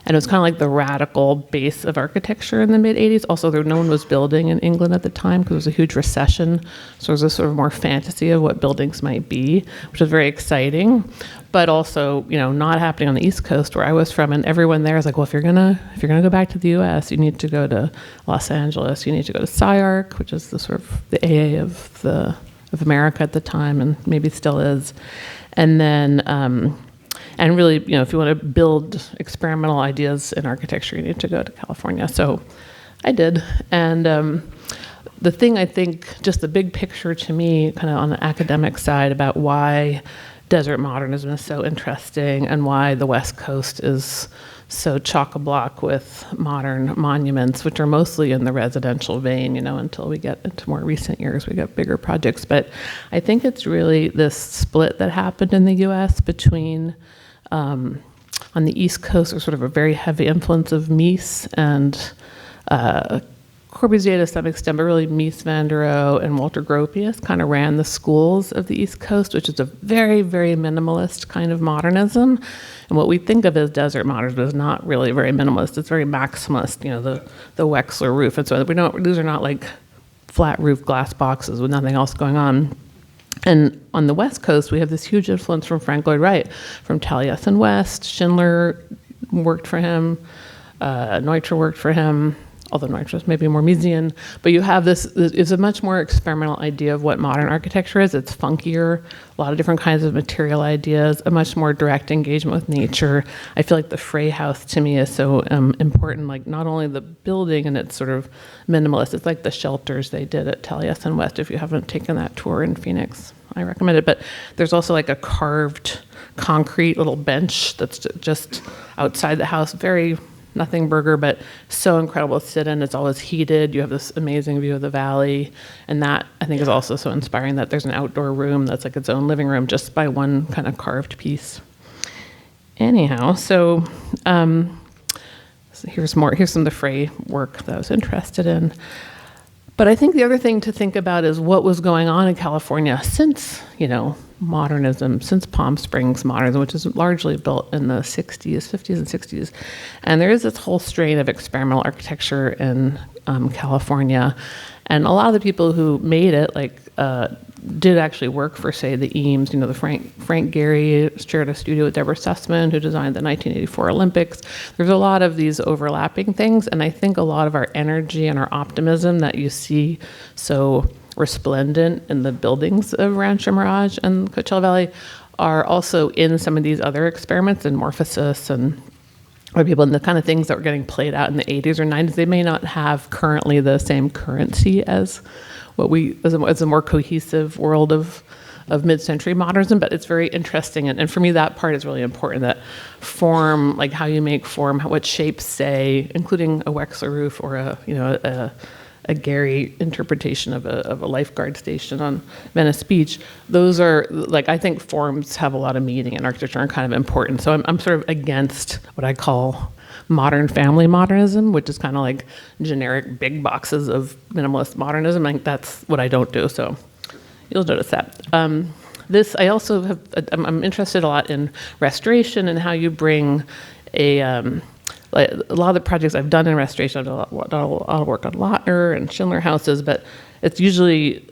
And it was kind of like the radical base of architecture in the mid-'80s. Also, no one was building in England at the time because it was a huge recession. So there was this sort of more fantasy of what buildings might be, which was very exciting. But also, not happening on the East Coast where I was from. And everyone there is like, well, if you're gonna go back to the U.S., you need to go to Los Angeles. You need to go to SciArc, which is the sort of the AA of America at the time, and maybe still is. And then, and really, if you want to build experimental ideas in architecture, you need to go to California. So I did. And the thing I think, just the big picture to me, kind of on the academic side about why desert modernism is so interesting and why the West Coast is so chock-a-block with modern monuments, which are mostly in the residential vein, until we get into more recent years, we get bigger projects. But I think it's really this split that happened in the U.S. between, on the East Coast, there's sort of a very heavy influence of Mies and Corbusier to some extent, but really Mies van der Rohe and Walter Gropius kind of ran the schools of the East Coast, which is a very, very minimalist kind of modernism. And what we think of as desert modernism is not really very minimalist. It's very maximalist, the Wexler roof. And so these are not like flat roof glass boxes with nothing else going on. And on the West Coast, we have this huge influence from Frank Lloyd Wright, from Taliesin West. Schindler worked for him. Neutra worked for him. although Norwich maybe more Musean, but you have this, it's a much more experimental idea of what modern architecture is. It's funkier, a lot of different kinds of material ideas, a much more direct engagement with nature. I feel like the Frey House to me is so important, like not only the building and it's sort of minimalist, it's like the shelters they did at Taliesin West. If you haven't taken that tour in Phoenix, I recommend it. But there's also like a carved concrete little bench that's just outside the house, very nothing burger, but so incredible to sit in. It's always heated. You have this amazing view of the valley. And that, I think, is also so inspiring that there's an outdoor room that's like its own living room just by one kind of carved piece. Anyhow, so here's some of the Frey work that I was interested in. But I think the other thing to think about is what was going on in California since, modernism, since Palm Springs modernism, which is largely built in the 50s and 60s. And there is this whole strain of experimental architecture in California. And a lot of the people who made it, did actually work for, say, the Eames. The Frank Gehry shared a studio with Deborah Sussman, who designed the 1984 Olympics. There's a lot of these overlapping things, and I think a lot of our energy and our optimism that you see so resplendent in the buildings of Rancho Mirage and Coachella Valley are also in some of these other experiments in Morphosis and other people, and the kind of things that were getting played out in the 80s or 90s. They may not have currently the same currency as what as a more cohesive world of mid-century modernism, but it's very interesting. And for me, that part is really important, that form, like how you make form, what shapes say, including a Wexler roof or a Gehry interpretation of a lifeguard station on Venice Beach. Those are, I think forms have a lot of meaning in architecture and kind of important. So I'm sort of against what I call modern family modernism, which is kind of like generic big boxes of minimalist modernism. I think that's what I don't do, so you'll notice that. I also have, I'm interested a lot in restoration and how you bring a lot of the projects I've done in restoration, I've done a lot of work on Lautner and Schindler houses, but it's usually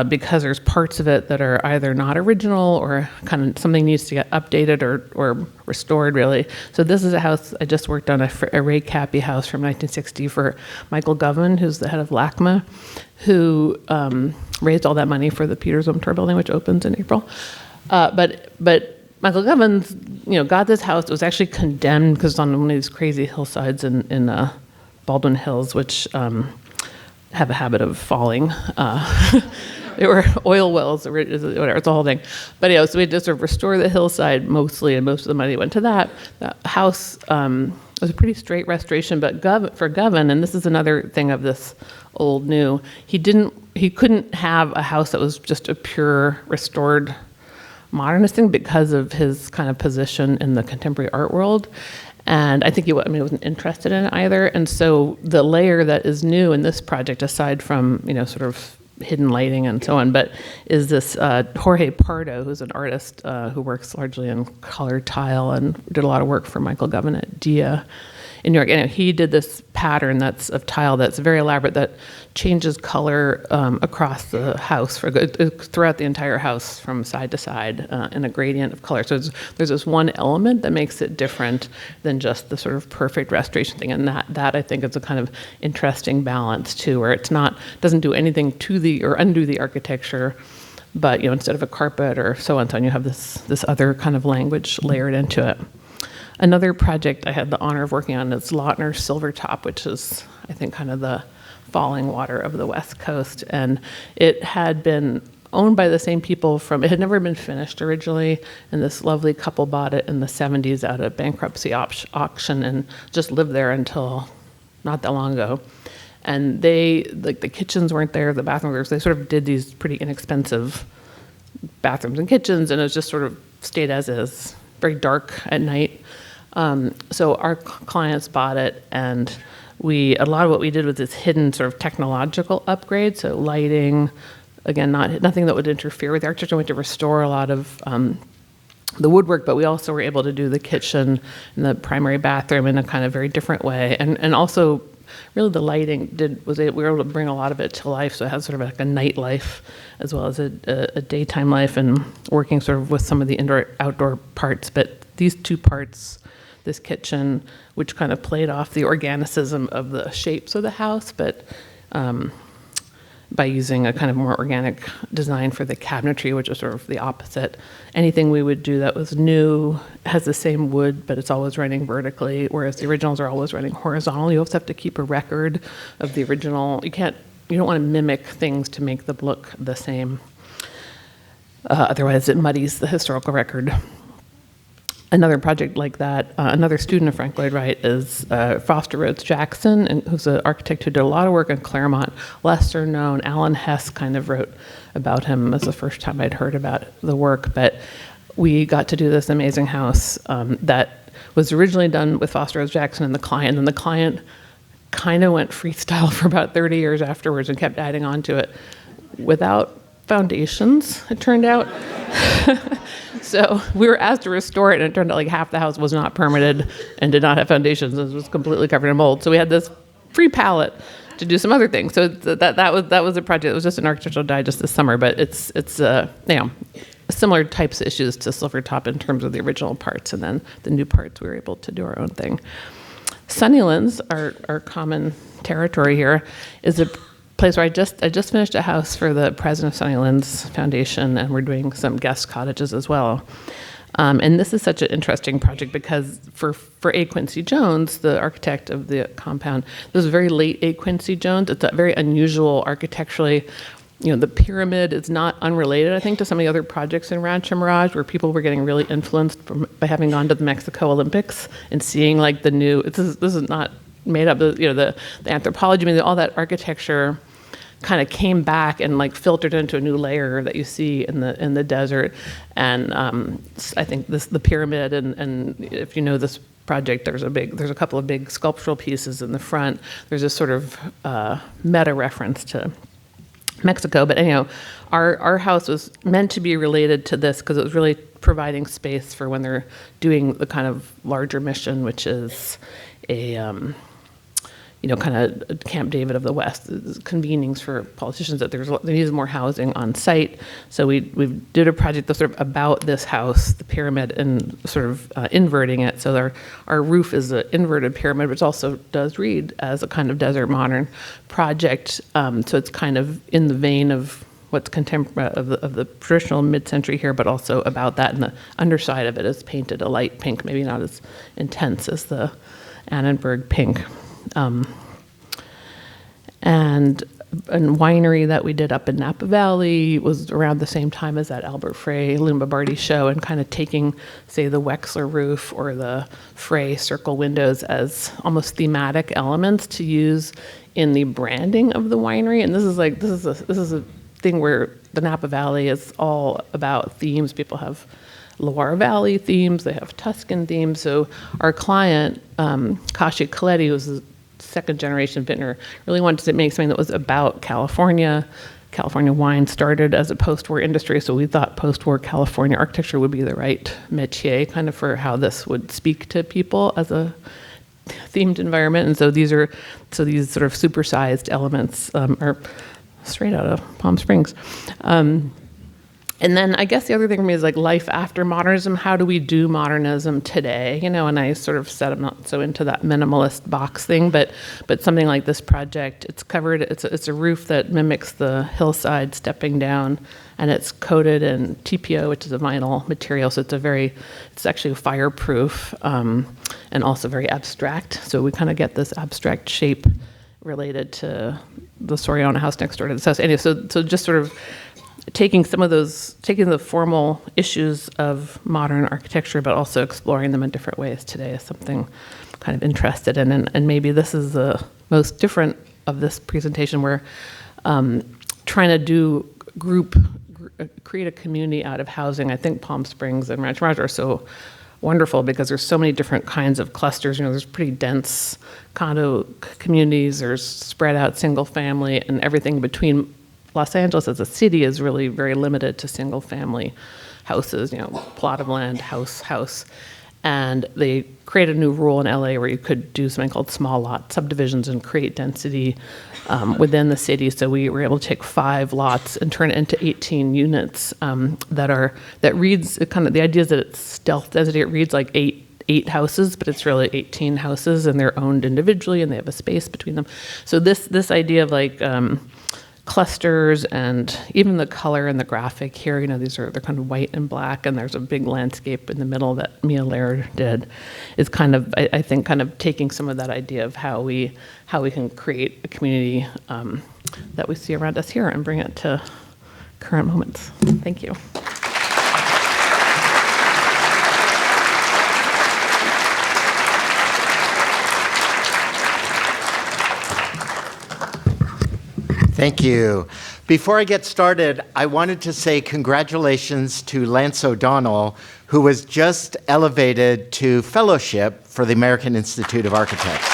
because there's parts of it that are either not original or kind of something needs to get updated or restored, really. So this is a house I just worked on, a Ray Cappy house from 1960 for Michael Govan, who's the head of LACMA, who raised all that money for the Peters Tower building, which opens in April. But Michael Govans, got this house. It was actually condemned because it's on one of these crazy hillsides in Baldwin Hills, which have a habit of falling. There were oil wells, whatever, it's a whole thing. But so we had to sort of restore the hillside mostly, and most of the money went to that. The house was a pretty straight restoration, but for Govan, and this is another thing of this old new, he couldn't have a house that was just a pure restored modernist thing because of his kind of position in the contemporary art world. And I think he wasn't interested in it either. And so the layer that is new in this project, aside from, sort of hidden lighting and so on, but is this Jorge Pardo, who's an artist who works largely in color tile and did a lot of work for Michael Govan at Dia in New York. And he did this pattern that's of tile that's very elaborate that changes color across the house throughout the entire house from side to side in a gradient of color. So there's this one element that makes it different than just the sort of perfect restoration thing. And that I think is a kind of interesting balance too, where it's doesn't do anything to or undo the architecture, but instead of a carpet or so on, you have this other kind of language layered into it. Another project I had the honor of working on is Lautner's Silvertop, which is, I think, kind of the falling water of the West Coast. And it had been owned by the same people it had never been finished originally, and this lovely couple bought it in the 70s at a bankruptcy auction and just lived there until not that long ago. And the kitchens weren't there, the bathrooms, they sort of did these pretty inexpensive bathrooms and kitchens, and it was just sort of stayed as is, very dark at night. So our clients bought it, and a lot of what we did was this hidden sort of technological upgrade, so lighting, again, nothing that would interfere with the architecture. We had to restore a lot of the woodwork, but we also were able to do the kitchen and the primary bathroom in a kind of very different way, and also really the lighting we were able to bring a lot of it to life, so it has sort of like a night life as well as a daytime life, and working sort of with some of the indoor outdoor parts. But these two parts, this kitchen, which kind of played off the organicism of the shapes of the house, but by using a kind of more organic design for the cabinetry, which is sort of the opposite. Anything we would do that was new has the same wood, but it's always running vertically, whereas the originals are always running horizontally. You also have to keep a record of the original. You don't want to mimic things to make them look the same. Otherwise, it muddies the historical record. Another project like that, another student of Frank Lloyd Wright is Foster Rhodes Jackson, and who's an architect who did a lot of work in Claremont, lesser known. Alan Hess kind of wrote about him as the first time I'd heard about the work, but we got to do this amazing house that was originally done with Foster Rhodes Jackson and the client kind of went freestyle for about 30 years afterwards and kept adding on to it without foundations, it turned out. So we were asked to restore it, and it turned out like half the house was not permitted and did not have foundations. It was completely covered in mold. So we had this free palette to do some other things. So that was a project. It was just an architectural digest this summer, but it's similar types of issues to Silvertop in terms of the original parts, and then the new parts we were able to do our own thing. Sunnylands, our common territory here, is a place where I just finished a house for the president of Sunnylands Foundation, and we're doing some guest cottages as well. And this is such an interesting project because for A. Quincy Jones, the architect of the compound, this is very late A. Quincy Jones. It's a very unusual architecturally. The pyramid is not unrelated, I think, to some of the other projects in Rancho Mirage, where people were getting really influenced by having gone to the Mexico Olympics and seeing like the new. This is not made up. The anthropology, all that architecture kind of came back and like filtered into a new layer that you see in the desert. And I think the pyramid and if you know this project, there's a couple of big sculptural pieces in the front. There's a sort of meta reference to Mexico. But anyhow, our house was meant to be related to this because it was really providing space for when they're doing the kind of larger mission, which is a kind of Camp David of the West, convenings for politicians, that they needed more housing on site. So we did a project that's sort of about this house, the pyramid, and sort of inverting it. So our roof is an inverted pyramid, which also does read as a kind of desert modern project. So it's kind of in the vein of what's contemporary of the traditional mid-century here, but also about that. And the underside of it is painted a light pink, maybe not as intense as the Annenberg pink. And a winery that we did up in Napa Valley was around the same time as that Albert Frey Lumbabardi show, and kind of taking, say, the Wexler roof or the Frey circle windows as almost thematic elements to use in the branding of the winery. And this is a thing where the Napa Valley is all about themes. People have Loire Valley themes, they have Tuscan themes. So our client, Kashi Coletti, who's a second-generation vintner, really wanted to make something that was about California. California wine started as a post-war industry, so we thought post-war California architecture would be the right métier kind of for how this would speak to people as a themed environment. And so these sort of supersized elements are straight out of Palm Springs. And then I guess the other thing for me is like life after modernism. How do we do modernism today? And I sort of said I'm not so into that minimalist box thing, but something like this project, it's covered. It's a roof that mimics the hillside stepping down, and it's coated in TPO, which is a vinyl material. So it's actually fireproof and also very abstract. So we kind of get this abstract shape related to the Soriano house next door to this house. Anyway, so just sort of taking the formal issues of modern architecture, but also exploring them in different ways today is something I'm kind of interested in. And maybe this is the most different of this presentation, where trying to create a community out of housing. I think Palm Springs and Rancho Mirage are so wonderful because there's so many different kinds of clusters. There's pretty dense condo communities, there's spread out single family, and everything between. Los Angeles as a city is really very limited to single family houses, plot of land, house. And they created a new rule in LA where you could do something called small lot subdivisions and create density within the city. So we were able to take 5 lots and turn it into 18 units that reads kind of, the idea is that it's stealth density. It reads like eight 8 houses, but it's really 18 houses, and they're owned individually, and they have a space between them. So this idea of like clusters, and even the color and the graphic here, they're kind of white and black, and there's a big landscape in the middle that Mia Laird did, is kind of, I think, kind of taking some of that idea of how we can create a community that we see around us here and bring it to current moments. Thank you. Thank you. Before I get started, I wanted to say congratulations to Lance O'Donnell, who was just elevated to fellowship for the American Institute of Architects.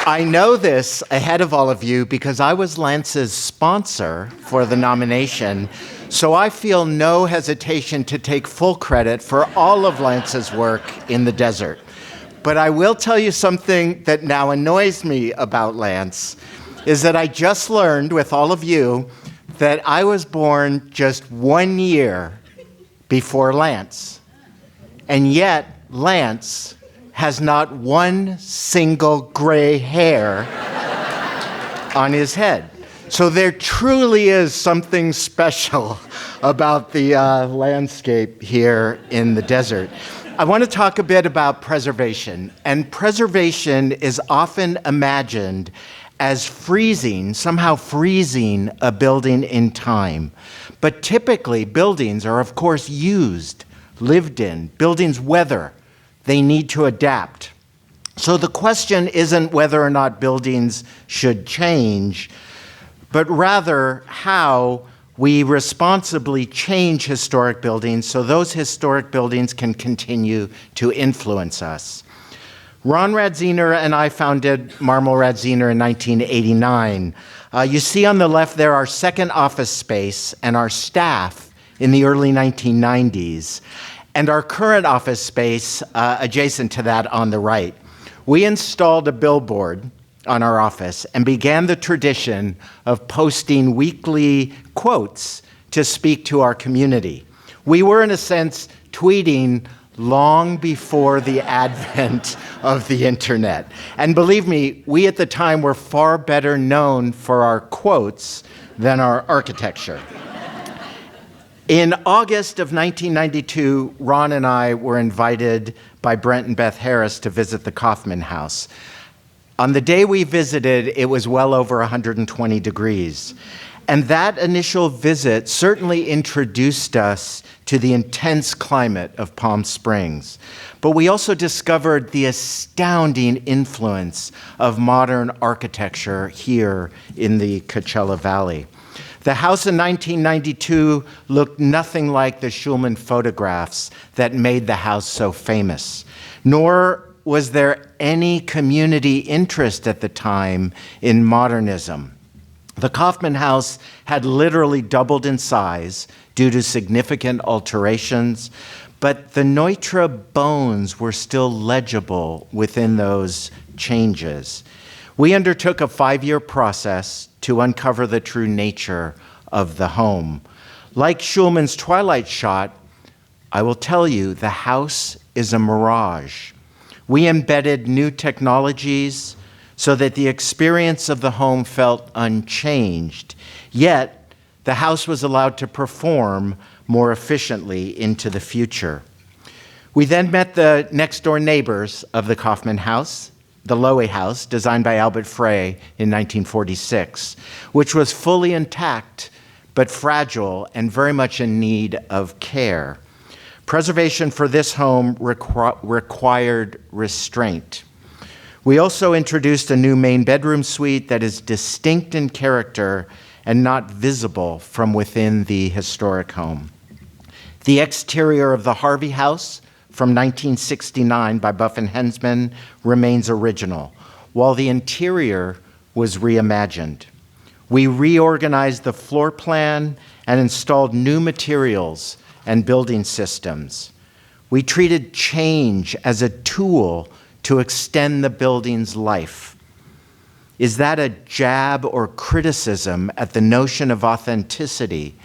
I know this ahead of all of you because I was Lance's sponsor for the nomination, so I feel no hesitation to take full credit for all of Lance's work in the desert. But I will tell you something that now annoys me about Lance, is that I just learned with all of you that I was born just 1 year before Lance. And yet, Lance has not one single gray hair on his head. So there truly is something special about the landscape here in the desert. I want to talk a bit about preservation. And preservation is often imagined as somehow freezing a building in time. But typically, buildings are, of course, used, lived in. Buildings weather. They need to adapt. So the question isn't whether or not buildings should change, but rather how we responsibly change historic buildings so those historic buildings can continue to influence us. Ron Radziner and I founded Marmol Radziner in 1989. You see on the left there our second office space and our staff in the early 1990s, and our current office space adjacent to that on the right. We installed a billboard on our office and began the tradition of posting weekly quotes to speak to our community. We were, in a sense, tweeting long before the advent of the internet. And believe me, we at the time were far better known for our quotes than our architecture. In August of 1992, Ron and I were invited by Brent and Beth Harris to visit the Kaufman House. On the day we visited, it was well over 120 degrees. And that initial visit certainly introduced us to the intense climate of Palm Springs. But we also discovered the astounding influence of modern architecture here in the Coachella Valley. The house in 1992 looked nothing like the Schulman photographs that made the house so famous, nor was there any community interest at the time in modernism. The Kaufman House had literally doubled in size due to significant alterations, but the Neutra bones were still legible within those changes. We undertook a 5-year process to uncover the true nature of the home. Like Schulman's Twilight shot, I will tell you, the house is a mirage. We embedded new technologies so that the experience of the home felt unchanged, yet the house was allowed to perform more efficiently into the future. We then met the next-door neighbors of the Kaufman House, the Loewy House, designed by Albert Frey in 1946, which was fully intact but fragile and very much in need of care. Preservation for this home required restraint. We also introduced a new main bedroom suite that is distinct in character and not visible from within the historic home. The exterior of the Harvey House from 1969 by Buff and Hensman remains original, while the interior was reimagined. We reorganized the floor plan and installed new materials and building systems. We treated change as a tool to extend the building's life. Is that a jab or criticism at the notion of authenticity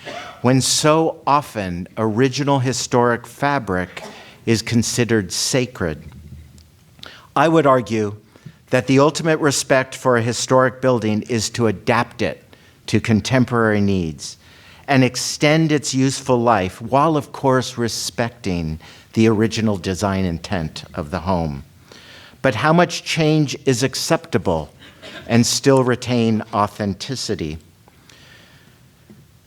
when so often original historic fabric is considered sacred? I would argue that the ultimate respect for a historic building is to adapt it to contemporary needs and extend its useful life while, of course, respecting the original design intent of the home. But how much change is acceptable and still retain authenticity?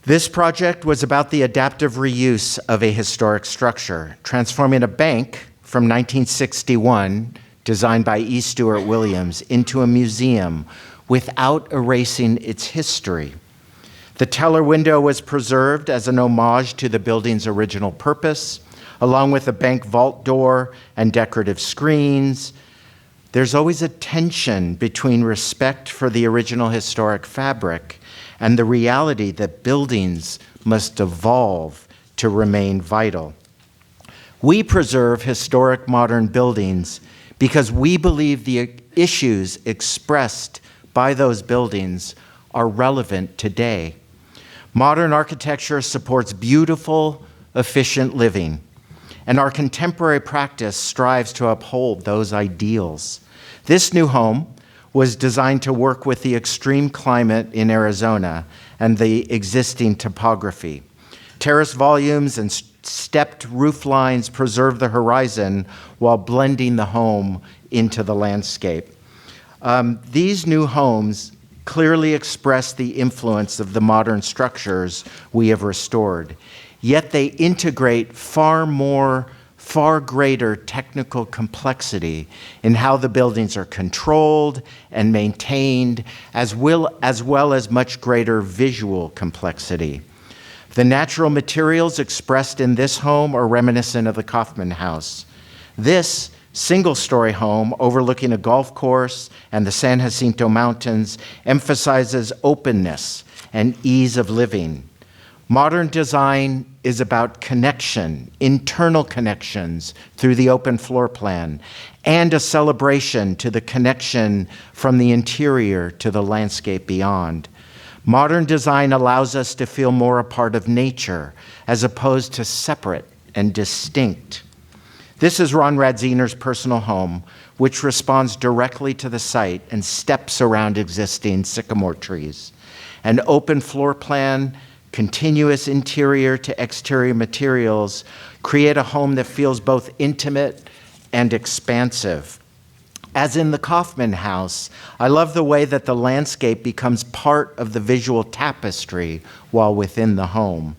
This project was about the adaptive reuse of a historic structure, transforming a bank from 1961, designed by E. Stewart Williams, into a museum without erasing its history. The teller window was preserved as an homage to the building's original purpose, along with a bank vault door and decorative screens. There's always a tension between respect for the original historic fabric and the reality that buildings must evolve to remain vital. We preserve historic modern buildings because we believe the issues expressed by those buildings are relevant today. Modern architecture supports beautiful, efficient living, and our contemporary practice strives to uphold those ideals. This new home was designed to work with the extreme climate in Arizona and the existing topography. Terrace volumes and stepped roof lines preserve the horizon while blending the home into the landscape. These new homes clearly express the influence of the modern structures we have restored, yet they integrate far greater technical complexity in how the buildings are controlled and maintained, as well as much greater visual complexity. The natural materials expressed in this home are reminiscent of the Kaufman House. This single-story home overlooking a golf course and the San Jacinto Mountains emphasizes openness and ease of living. Modern design is about connection, internal connections through the open floor plan, and a celebration to the connection from the interior to the landscape beyond. Modern design allows us to feel more a part of nature as opposed to separate and distinct. This is Ron Radziener's personal home, which responds directly to the site and steps around existing sycamore trees. An open floor plan, continuous interior to exterior materials create a home that feels both intimate and expansive. As in the Kaufman House, I love the way that the landscape becomes part of the visual tapestry while within the home.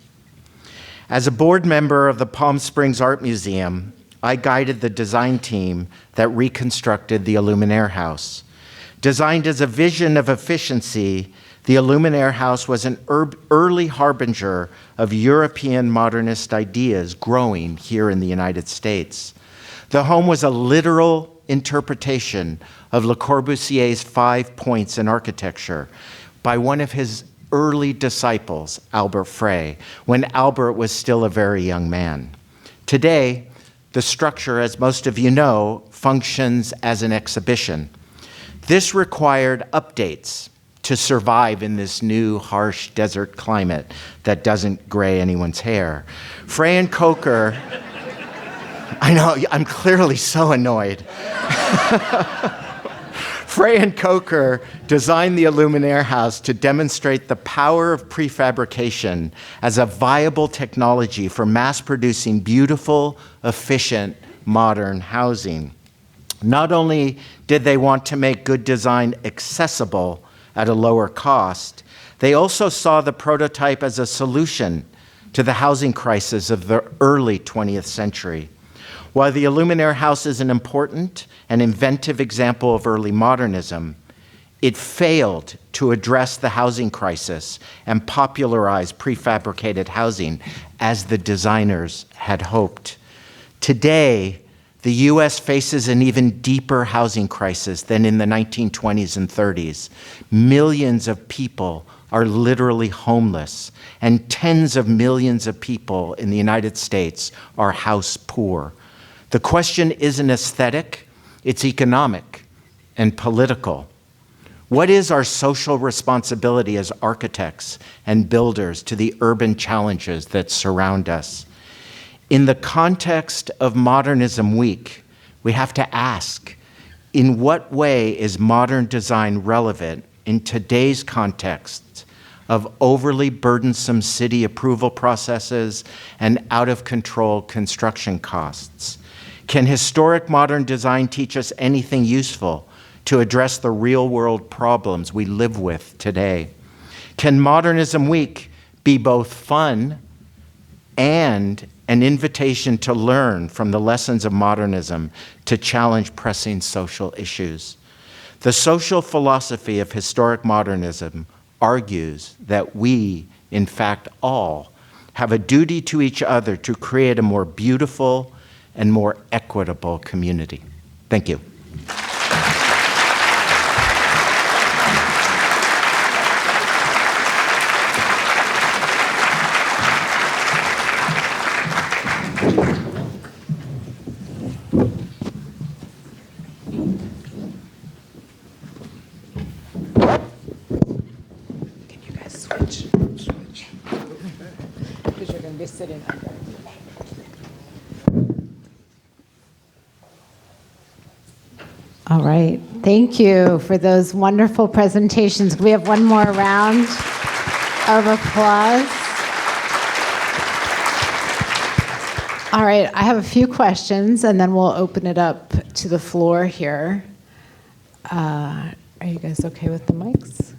As a board member of the Palm Springs Art Museum, I guided the design team that reconstructed the Illuminaire House. Designed as a vision of efficiency, the Illuminaire House was an early harbinger of European modernist ideas growing here in the United States. The home was a literal interpretation of Le Corbusier's 5 points in architecture by one of his early disciples, Albert Frey, when Albert was still a very young man. Today, the structure, as most of you know, functions as an exhibition. This required updates to survive in this new harsh desert climate that doesn't gray anyone's hair. Frey and Coker, I know, I'm clearly so annoyed. Frey and Coker designed the Illuminaire House to demonstrate the power of prefabrication as a viable technology for mass-producing beautiful, efficient, modern housing. Not only did they want to make good design accessible at a lower cost, they also saw the prototype as a solution to the housing crisis of the early 20th century. While the Illuminaire House is an important and inventive example of early modernism, it failed to address the housing crisis and popularize prefabricated housing as the designers had hoped. Today, the U.S. faces an even deeper housing crisis than in the 1920s and 30s. Millions of people are literally homeless, and tens of millions of people in the United States are house poor. The question isn't aesthetic, it's economic and political. What is our social responsibility as architects and builders to the urban challenges that surround us? In the context of Modernism Week, we have to ask, in what way is modern design relevant in today's context of overly burdensome city approval processes and out-of-control construction costs? Can historic modern design teach us anything useful to address the real-world problems we live with today? Can Modernism Week be both fun and an invitation to learn from the lessons of modernism to challenge pressing social issues? The social philosophy of historic modernism argues that we, in fact, all have a duty to each other to create a more beautiful and more equitable community. Thank you. Sitting under. All right, thank you for those wonderful presentations. We have one more round of applause. All right, I have a few questions, and then we'll open it up to the floor here. Are you guys okay with the mics?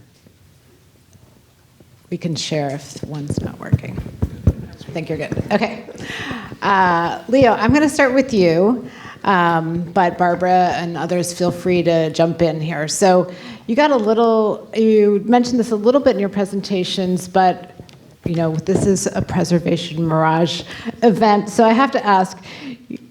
We can share if one's not working. I think you're good. Okay. Leo, I'm going to start with you, but Barbara and others feel free to jump in here. So you mentioned this a little bit in your presentations, but this is a preservation Mirage event. So I have to ask,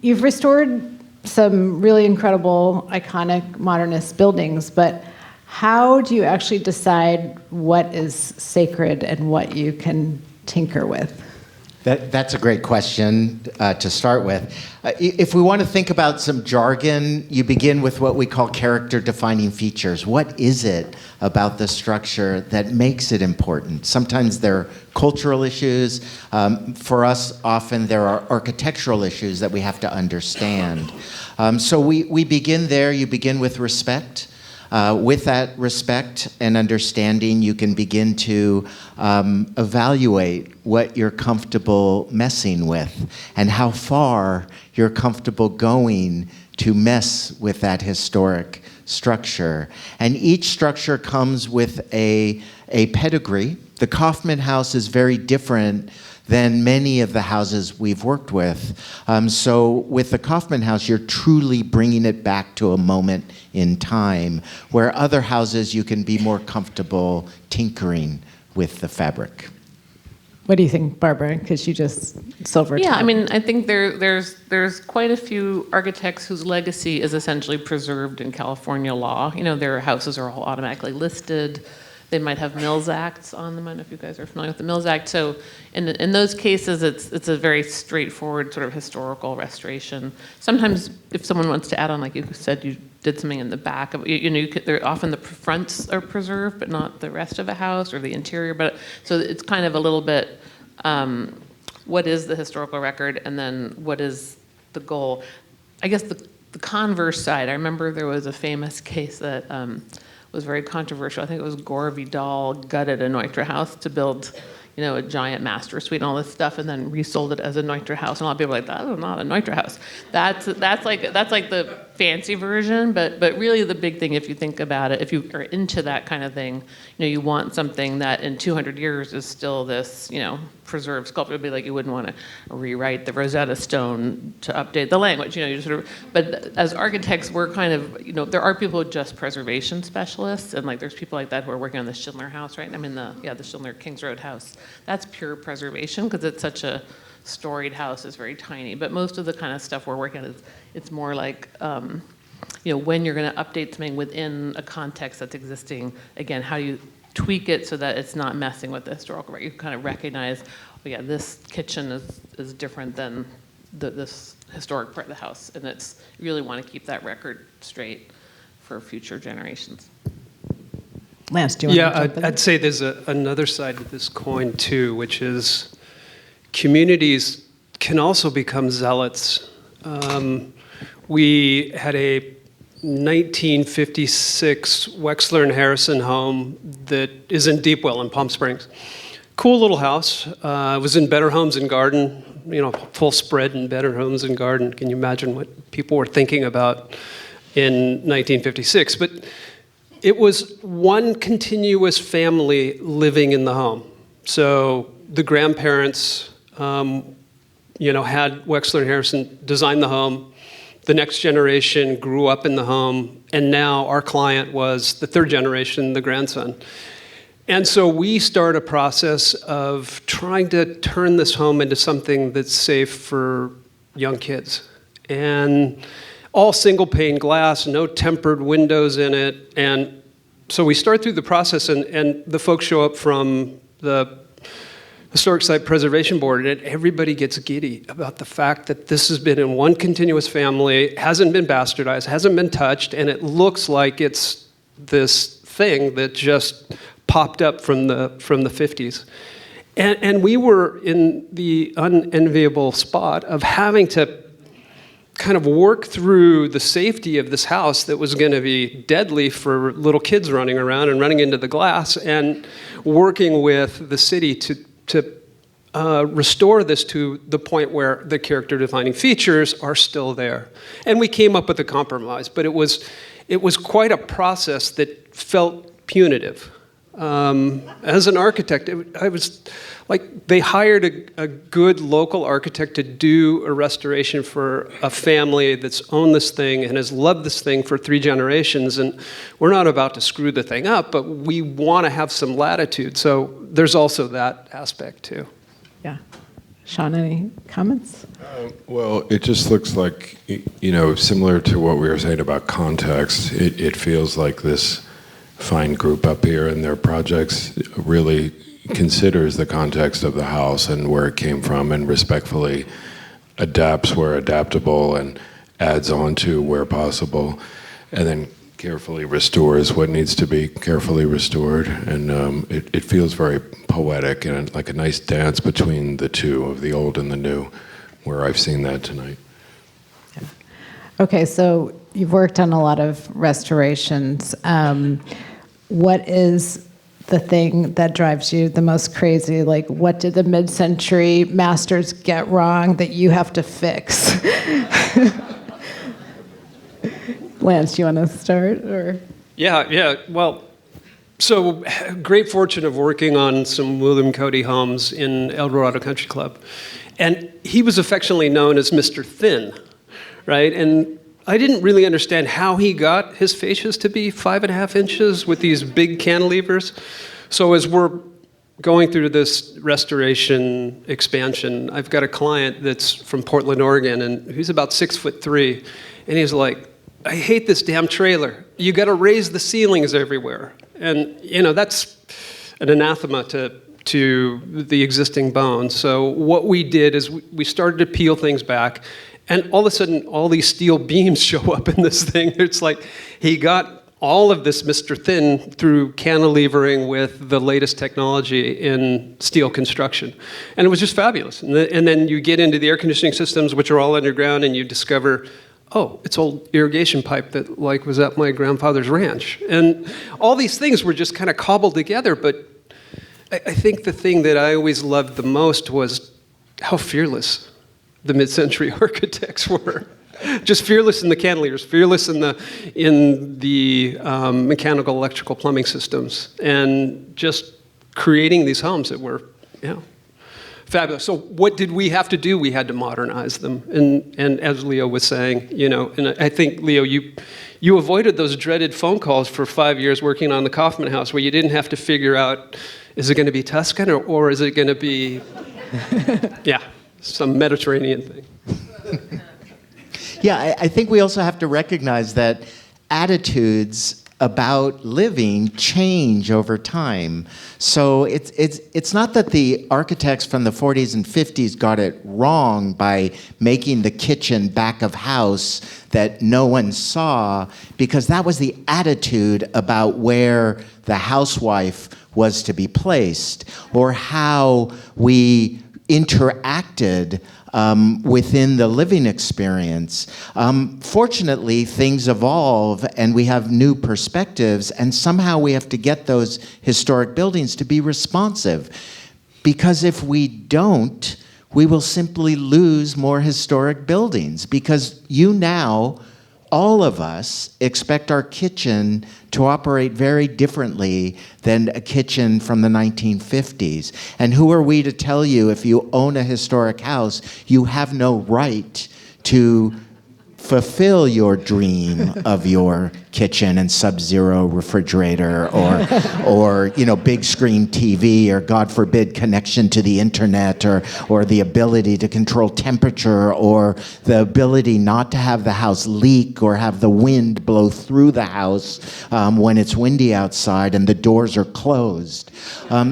you've restored some really incredible, iconic modernist buildings, but how do you actually decide what is sacred and what you can tinker with? That's a great question to start with. If we want to think about some jargon, you begin with what we call character-defining features. What is it about the structure that makes it important? Sometimes there are cultural issues. For us, often there are architectural issues that we have to understand. So we begin there. You begin with respect. With that respect and understanding, you can begin to evaluate what you're comfortable messing with and how far you're comfortable going to mess with that historic structure. And each structure comes with a pedigree. The Kaufman House is very different than many of the houses we've worked with. So with the Kaufman House, you're truly bringing it back to a moment in time, where other houses you can be more comfortable tinkering with the fabric. What do you think, Barbara? Because you just Silvertop. Yeah, I mean, I think there's quite a few architects whose legacy is essentially preserved in California law. Their houses are all automatically listed. They might have Mills Acts on them. I don't know if you guys are familiar with the Mills Act. So in those cases, it's a very straightforward sort of historical restoration. Sometimes if someone wants to add on, like you said, you did something in the back of, often the fronts are preserved, but not the rest of the house or the interior. But so it's kind of a little bit, what is the historical record, and then what is the goal? I guess the converse side. I remember there was a famous case that was very controversial. I think it was Gore Vidal gutted a Neutra house to build, a giant master suite and all this stuff, and then resold it as a Neutra house. And a lot of people are like, that is not a Neutra house. That's like the fancy version, but really the big thing, if you think about it, if you are into that kind of thing, you want something that in 200 years is still this, preserved sculpture. It'd be like you wouldn't want to rewrite the Rosetta Stone to update the language, but as architects, we're kind of, there are people who are just preservation specialists, and there's people like that who are working on the Schindler House, right? I mean, the Schindler Kings Road house. That's pure preservation because it's such a storied house. It's very tiny. But most of the kind of stuff we're working on it's more like, when you're going to update something within a context that's existing, again, how do you tweak it so that it's not messing with the historical record? You kind of recognize, this kitchen is different than this historic part of the house. And you really want to keep that record straight for future generations. Lance, do you want to jump in? I'd say there's another side to this coin too, which is communities can also become zealots. We had a 1956 Wexler and Harrison home that is in Deepwell in Palm Springs. Cool little house. It was in Better Homes and Garden, full spread in Better Homes and Garden. Can you imagine what people were thinking about in 1956? But it was one continuous family living in the home. So the grandparents, had Wexler and Harrison design the home. The next generation grew up in the home, and now our client was the third generation, the grandson. And so we start a process of trying to turn this home into something that's safe for young kids. And all single pane glass, no tempered windows in it. And so we start through the process, and the folks show up from the Historic Site Preservation Board, and everybody gets giddy about the fact that this has been in one continuous family, hasn't been bastardized, hasn't been touched, and it looks like it's this thing that just popped up from the 50s. And we were in the unenviable spot of having to kind of work through the safety of this house that was going to be deadly for little kids running around and running into the glass, and working with the city to restore this to the point where the character-defining features are still there. And we came up with a compromise, but it was quite a process that felt punitive. As an architect, I was like, they hired a good local architect to do a restoration for a family that's owned this thing and has loved this thing for 3 generations. And we're not about to screw the thing up, but we want to have some latitude. So there's also that aspect too. Yeah. Sean, any comments? Well, it just looks like, similar to what we were saying about context, it feels like this fine group up here and their projects really considers the context of the house and where it came from, and respectfully adapts where adaptable and adds on to where possible, and then carefully restores what needs to be carefully restored. And it feels very poetic and like a nice dance between the two, of the old and the new, where I've seen that tonight. Yeah. Okay, so you've worked on a lot of restorations. What is the thing that drives you the most crazy? Like, what did the mid-century masters get wrong that you have to fix? Lance, do you want to start? Or? Yeah. Well, so great fortune of working on some William Cody homes in El Dorado Country Club. And he was affectionately known as Mr. Thin, right? And I didn't really understand how he got his fascias to be 5.5 inches with these big cantilevers. So as we're going through this restoration expansion, I've got a client that's from Portland, Oregon, and he's about 6'3", and he's like, I hate this damn trailer. You got to raise the ceilings everywhere. And, that's an anathema to the existing bones. So what we did is we started to peel things back, and all of a sudden, all these steel beams show up in this thing. It's like he got all of this Mr. Thin through cantilevering with the latest technology in steel construction. And it was just fabulous. And then you get into the air conditioning systems, which are all underground, and you discover, oh, it's old irrigation pipe that was at my grandfather's ranch. And all these things were just kind of cobbled together. But I think the thing that I always loved the most was how fearless the mid-century architects were. Just fearless in the cantilevers, fearless in the mechanical, electrical, plumbing systems, and just creating these homes that were, fabulous. So what did we have to do? We had to modernize them. And as Leo was saying, and I think, Leo, you avoided those dreaded phone calls for 5 years working on the Kaufman House, where you didn't have to figure out, is it going to be Tuscan or is it going to be, some Mediterranean thing? Yeah, I think we also have to recognize that attitudes about living change over time. So it's not that the architects from the 40s and 50s got it wrong by making the kitchen back of house that no one saw, because that was the attitude about where the housewife was to be placed, or how we interacted within the living experience. Fortunately, things evolve and we have new perspectives, and somehow we have to get those historic buildings to be responsive. Because if we don't, we will simply lose more historic buildings, because now, all of us expect our kitchen to operate very differently than a kitchen from the 1950s. And who are we to tell you, if you own a historic house, you have no right to fulfill your dream of your kitchen and sub-zero refrigerator, or big screen TV, or God forbid connection to the internet, or the ability to control temperature, or the ability not to have the house leak or have the wind blow through the house when it's windy outside and the doors are closed.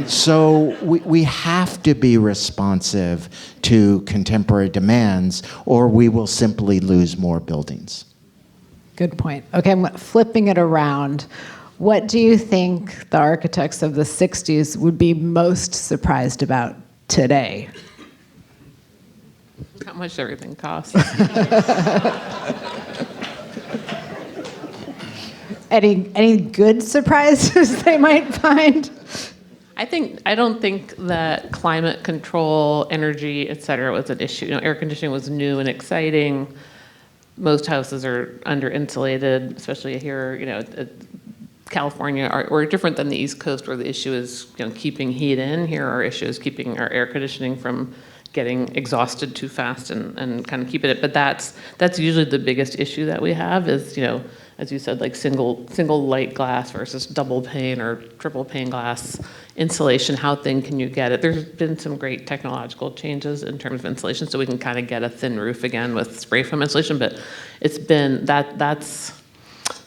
So we have to be responsive to contemporary demands, or we will simply lose more buildings. Good point. Okay, I'm flipping it around. What do you think the architects of the 60s would be most surprised about today? How much everything costs. Any good surprises they might find? I don't think that climate control, energy, et cetera, was an issue. Air conditioning was new and exciting. Most houses are under insulated, especially here, California. We're different than the East Coast, where the issue is, keeping heat in. Here, our issue is keeping our air conditioning from getting exhausted too fast and kind of keeping it. But that's usually the biggest issue that we have is, as you said, like single light glass versus double pane or triple pane glass insulation. How thin can you get it? There's been some great technological changes in terms of insulation, so we can kind of get a thin roof again with spray foam insulation. But it's been that's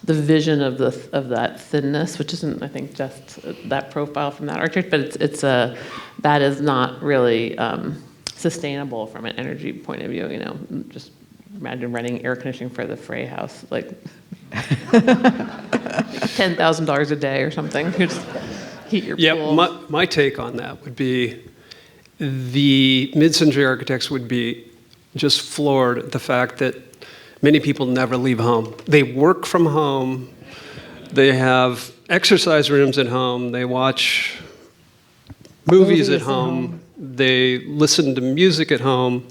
the vision of that thinness, which isn't, I think, just that profile from that architect, but that is not really sustainable from an energy point of view. Just imagine running air conditioning for the FAIA house, like $10,000 a day or something. You just heat your pool. Yeah, my take on that would be the mid-century architects would be just floored at the fact that many people never leave home. They work from home. They have exercise rooms at home. They watch movies at home. They listen to music at home.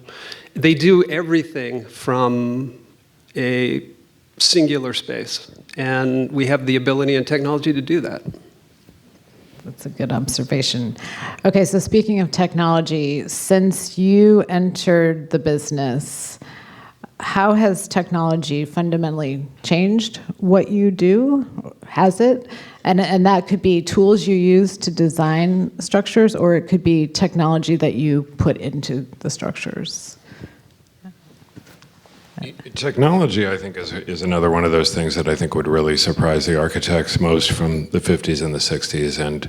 They do everything from a singular space. And we have the ability and technology to do that. That's a good observation. Okay, so speaking of technology, since you entered the business, how has technology fundamentally changed what you do? Has it? And that could be tools you use to design structures, or it could be technology that you put into the structures. Technology, I think, is another one of those things that I think would really surprise the architects most from the 50s and the 60s. And,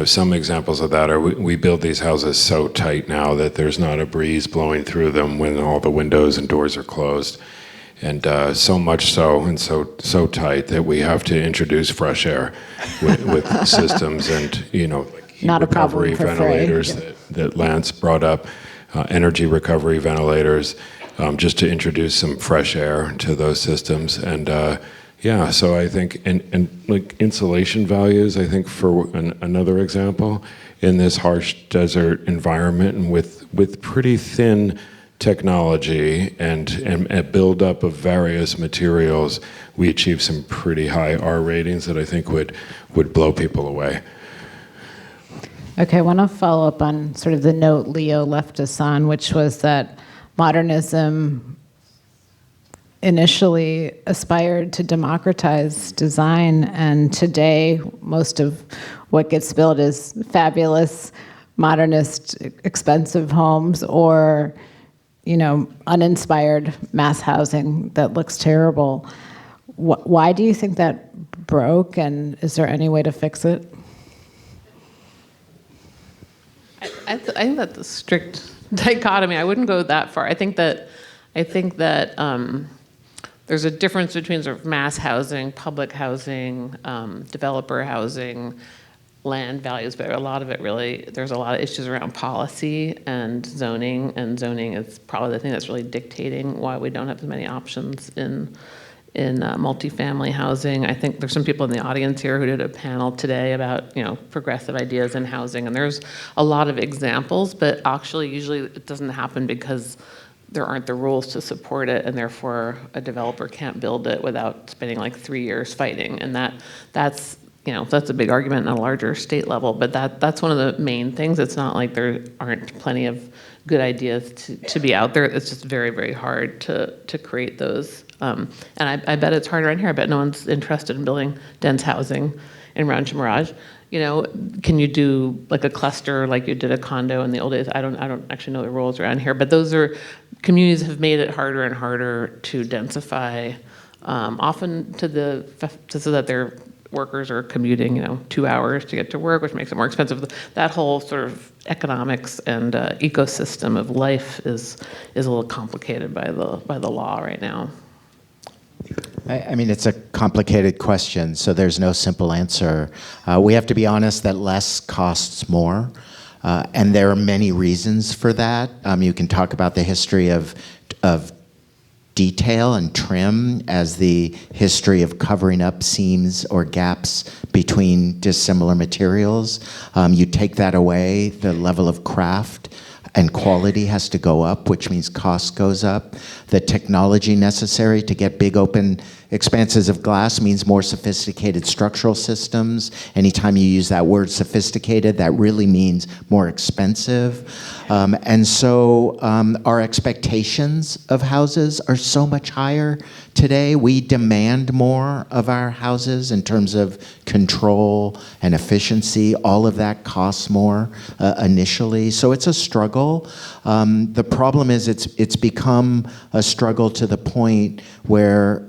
some examples of that are we build these houses so tight now that there's not a breeze blowing through them when all the windows and doors are closed. And so much so, and so tight that we have to introduce fresh air with systems and, heat not recovery ventilators that Lance brought up, energy recovery ventilators. Just to introduce some fresh air to those systems. And so I think, and like insulation values, I think for another example, in this harsh desert environment and with pretty thin technology and a buildup of various materials, we achieve some pretty high R ratings that I think would blow people away. Okay, I want to follow up on sort of the note Leo left us on, which was that Modernism initially aspired to democratize design, and today most of what gets built is fabulous, modernist, expensive homes, or uninspired mass housing that looks terrible. Why do you think that broke, and is there any way to fix it? I think that's a strict dichotomy. I wouldn't go that far. I think that there's a difference between sort of mass housing, public housing, developer housing, land values, but a lot of it really, there's a lot of issues around policy and zoning is probably the thing that's really dictating why we don't have as many options in multifamily housing. I think there's some people in the audience here who did a panel today about, progressive ideas in housing, and there's a lot of examples, but actually usually it doesn't happen because there aren't the rules to support it, and therefore a developer can't build it without spending like 3 years fighting, and that's a big argument on a larger state level, but that's one of the main things. It's not like there aren't plenty of good ideas to be out there. It's just very, very hard to create those. And I bet it's harder in here. I bet no one's interested in building dense housing in Mirage. Can you do like a cluster like you did a condo in the old days? I don't actually know the rules around here, but communities have made it harder and harder to densify, often so that their workers are commuting, 2 hours to get to work, which makes it more expensive. That whole sort of economics and ecosystem of life is a little complicated by the law right now. I mean, it's a complicated question, so there's no simple answer. We have to be honest that less costs more, and there are many reasons for that. You can talk about the history of detail and trim as the history of covering up seams or gaps between dissimilar materials. You take that away, the level of craft and quality has to go up, which means cost goes up. The technology necessary to get big open expanses of glass means more sophisticated structural systems. Anytime you use that word sophisticated, that really means more expensive. And so our expectations of houses are so much higher today. We demand more of our houses in terms of control and efficiency. All of that costs more initially. So it's a struggle. The problem is it's become a struggle to the point where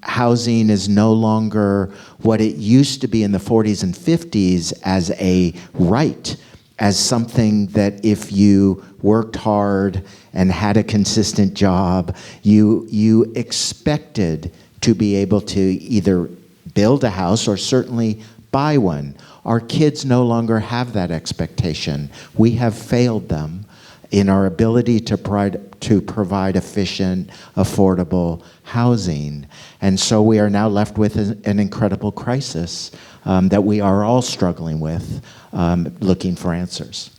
housing is no longer what it used to be in the 40s and 50s as a right, as something that if you worked hard and had a consistent job, you expected to be able to either build a house or certainly buy one. Our kids no longer have that expectation. We have failed them in our ability to provide efficient, affordable housing. And so we are now left with an incredible crisis that we are all struggling with, looking for answers.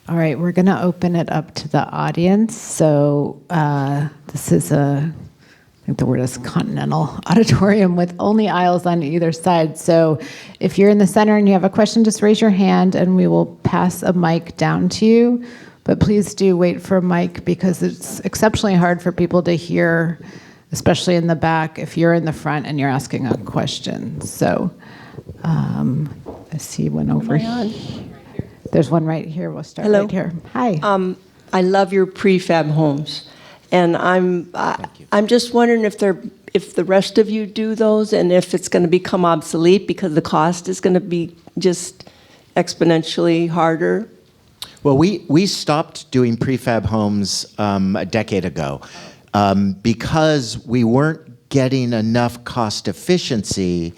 All right, we're going to open it up to the audience. So this is I think the word is continental auditorium with only aisles on either side. So if you're in the center and you have a question, just raise your hand and we will pass a mic down to you. But please do wait for a mic because it's exceptionally hard for people to hear, especially in the back, if you're in the front and you're asking a question. So I see one over here. There's one right here. We'll start right here. Hi. I love your prefab homes. And I'm just wondering if the rest of you do those and if it's going to become obsolete because the cost is going to be just exponentially harder. Well, we stopped doing prefab homes a decade ago because we weren't getting enough cost efficiency,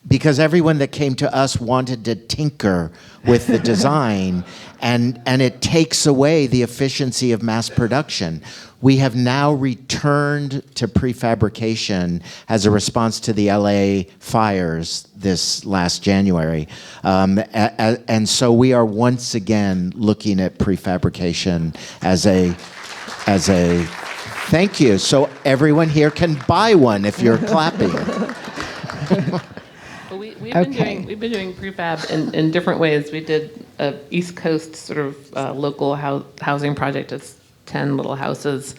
because everyone that came to us wanted to tinker with the design, and it takes away the efficiency of mass production. We have now returned to prefabrication as a response to the LA fires this last January. And so we are once again looking at prefabrication as a thank you. So everyone here can buy one if you're clapping. We've been doing prefab in different ways. We did a East Coast sort of local housing project. It's 10 little houses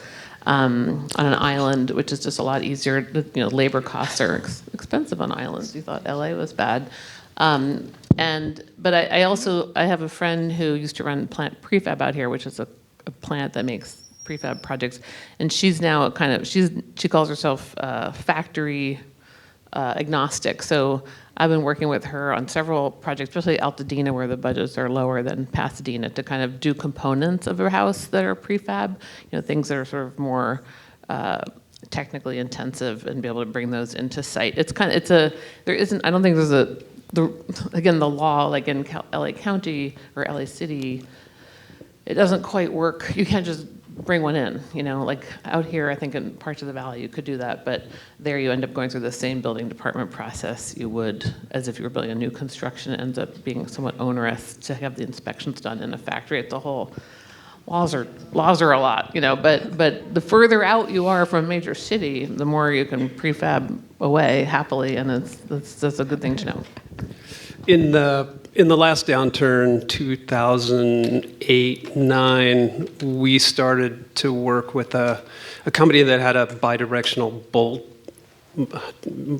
on an island, which is just a lot easier. Labor costs are expensive on islands. You thought LA was bad. But I have a friend who used to run plant prefab out here, which is a plant that makes prefab projects, and she's now she calls herself factory agnostic. So I've been working with her on several projects, especially Altadena, where the budgets are lower than Pasadena, to kind of do components of her house that are prefab, things that are sort of more technically intensive, and be able to bring those into site. I don't think there's the law, like in LA County or LA City, it doesn't quite work. You can't just bring one in, like out here, I think in parts of the valley you could do that, but there you end up going through the same building department process you would as if you were building a new construction. It ends up being somewhat onerous to have the inspections done in a factory. It's the whole laws are a lot, but the further out you are from a major city, the more you can prefab away happily, and that's a good thing to know. In the last downturn, 2008-9, we started to work with a company that had a bidirectional bolt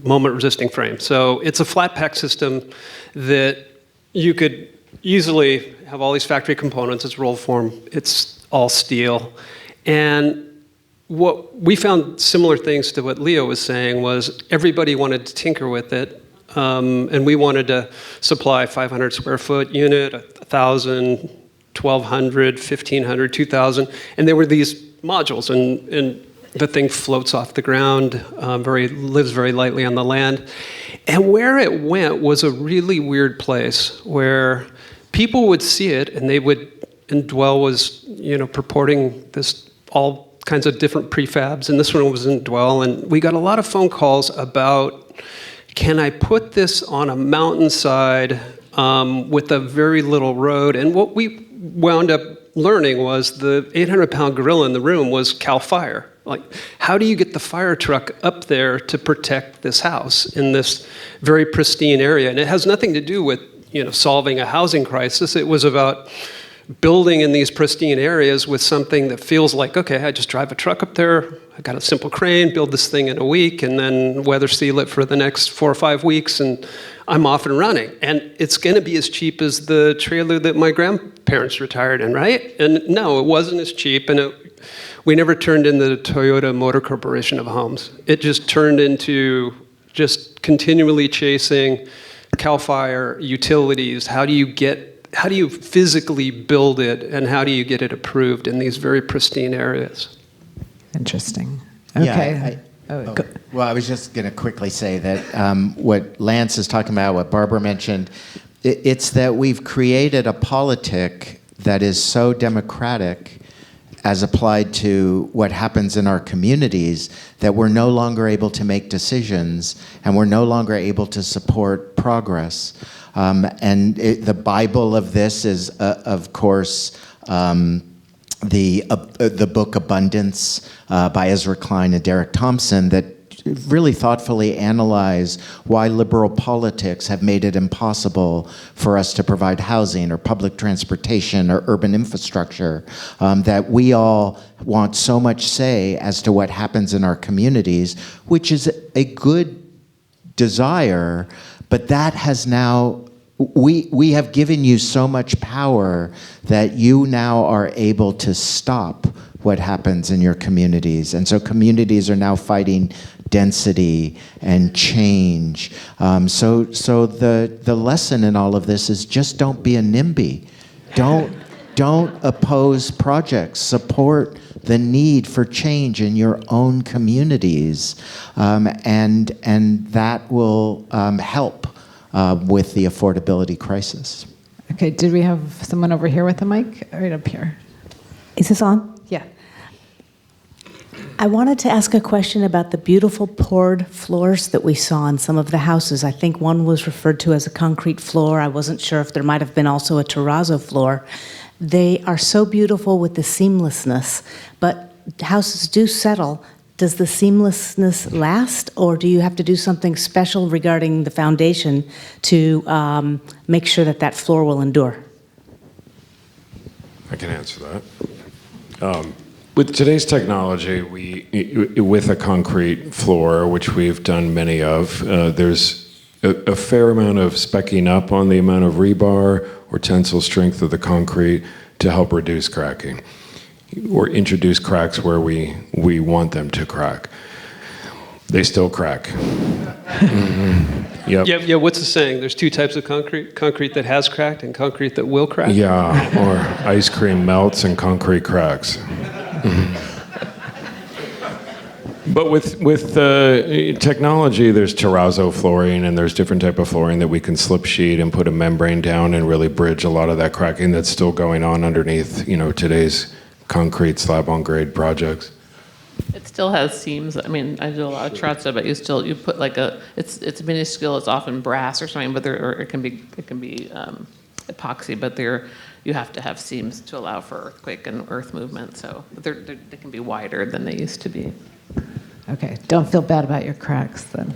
moment-resisting frame. So it's a flat pack system that you could easily have all these factory components. It's roll form. It's all steel. And what we found similar things to what Leo was saying was everybody wanted to tinker with it. And we wanted to supply 500 square foot unit, 1,000, 1,200, 1,500, 2,000. And there were these modules, and the thing floats off the ground, lives very lightly on the land. And where it went was a really weird place where people would see it, and Dwell was, purporting this all kinds of different prefabs, and this one was in Dwell, and we got a lot of phone calls about, can I put this on a mountainside with a very little road? And what we wound up learning was the 800-pound gorilla in the room was CAL FIRE. Like, how do you get the fire truck up there to protect this house in this very pristine area? And it has nothing to do with, solving a housing crisis. It was about building in these pristine areas with something that feels like, okay, I just drive a truck up there, I got a simple crane, build this thing in a week, and then weather seal it for the next 4 or 5 weeks, and I'm off and running. And it's going to be as cheap as the trailer that my grandparents retired in, right? And no, it wasn't as cheap, and we never turned into the Toyota Motor Corporation of homes. It just turned into just continually chasing CAL FIRE, utilities. How do you physically build it, and how do you get it approved in these very pristine areas? Interesting. Okay. Yeah, well, I was just going to quickly say that what Lance is talking about, what Barbara mentioned, it's that we've created a politic that is so democratic as applied to what happens in our communities that we're no longer able to make decisions, and we're no longer able to support progress. The Bible of this is, of course, the book Abundance by Ezra Klein and Derek Thompson, that really thoughtfully analyze why liberal politics have made it impossible for us to provide housing or public transportation or urban infrastructure, that we all want so much say as to what happens in our communities, which is a good desire, but that has now, we have given you so much power that you now are able to stop what happens in your communities. And so communities are now fighting density and change. So the lesson in all of this is just don't be a NIMBY. Don't oppose projects. Support the need for change in your own communities. And that will help with the affordability crisis. Okay, did we have someone over here with a mic? Right up here. Is this on? Yeah. I wanted to ask a question about the beautiful poured floors that we saw in some of the houses. I think one was referred to as a concrete floor. I wasn't sure if there might have been also a terrazzo floor. They are so beautiful with the seamlessness, but houses do settle. Does the seamlessness last, or do you have to do something special regarding the foundation to make sure that that floor will endure? I can answer that. With today's technology, with a concrete floor, which we've done many of, there's a fair amount of specking up on the amount of rebar or tensile strength of the concrete to help reduce cracking. or introduce cracks where we want them to crack. They still crack. Yep. Yeah, what's the saying? There's two types of concrete: concrete that has cracked and concrete that will crack. Yeah, or ice cream melts and concrete cracks. But with technology, there's terrazzo flooring, and there's different type of flooring that we can slip sheet and put a membrane down and really bridge a lot of that cracking that's still going on underneath, today's concrete slab-on-grade projects. It still has seams. I mean, I do a lot of terrazzo, but you put like it's minuscule. It's often brass or something, but it can be epoxy, but you have to have seams to allow for earthquake and earth movement. So they can be wider than they used to be. Okay, don't feel bad about your cracks then.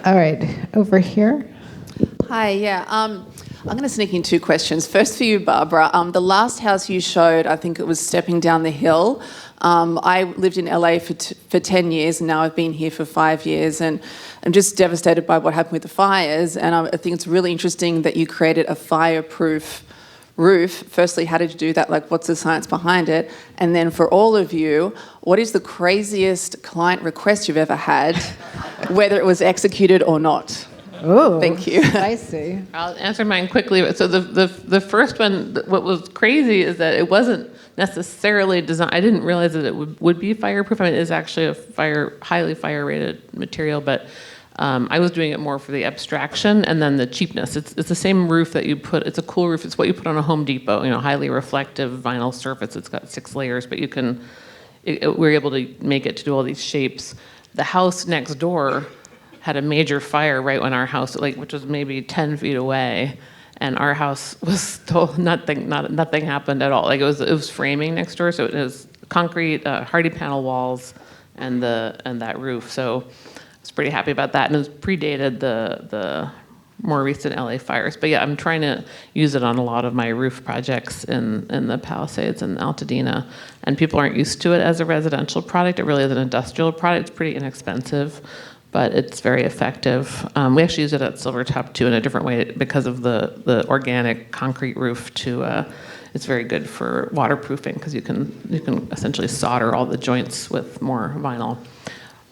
All right, over here. Hi, yeah. I'm going to sneak in two questions. First for you, Barbara. The last house you showed, I think it was Stepping Down the Hill. I lived in LA for 10 years, and now I've been here for 5 years, and I'm just devastated by what happened with the fires. And I think it's really interesting that you created a fireproof roof. Firstly, how did you do that? Like, what's the science behind it? And then for all of you, what is the craziest client request you've ever had, whether it was executed or not? Oh, thank you. I see. I'll answer mine quickly. So the first one, what was crazy is that it wasn't necessarily designed. I didn't realize that it would be fireproof. I mean, it is actually a highly fire-rated material, but I was doing it more for the abstraction and then the cheapness. It's the same roof that you put. It's a cool roof. It's what you put on a Home Depot. Highly reflective vinyl surface. It's got 6 layers, but we're able to make it to do all these shapes. The house next door had a major fire right when our house, which was maybe 10 feet away, and our house was still nothing happened at all. It was framing next door, so it was concrete, hardy panel walls, and that roof. So I was pretty happy about that, and it was predated the more recent LA fires. But yeah, I'm trying to use it on a lot of my roof projects in the Palisades and Altadena, and people aren't used to it as a residential product. It really is an industrial product. It's pretty inexpensive, but it's very effective. We actually use it at Silvertop too in a different way because of the organic concrete roof it's very good for waterproofing because you can essentially solder all the joints with more vinyl.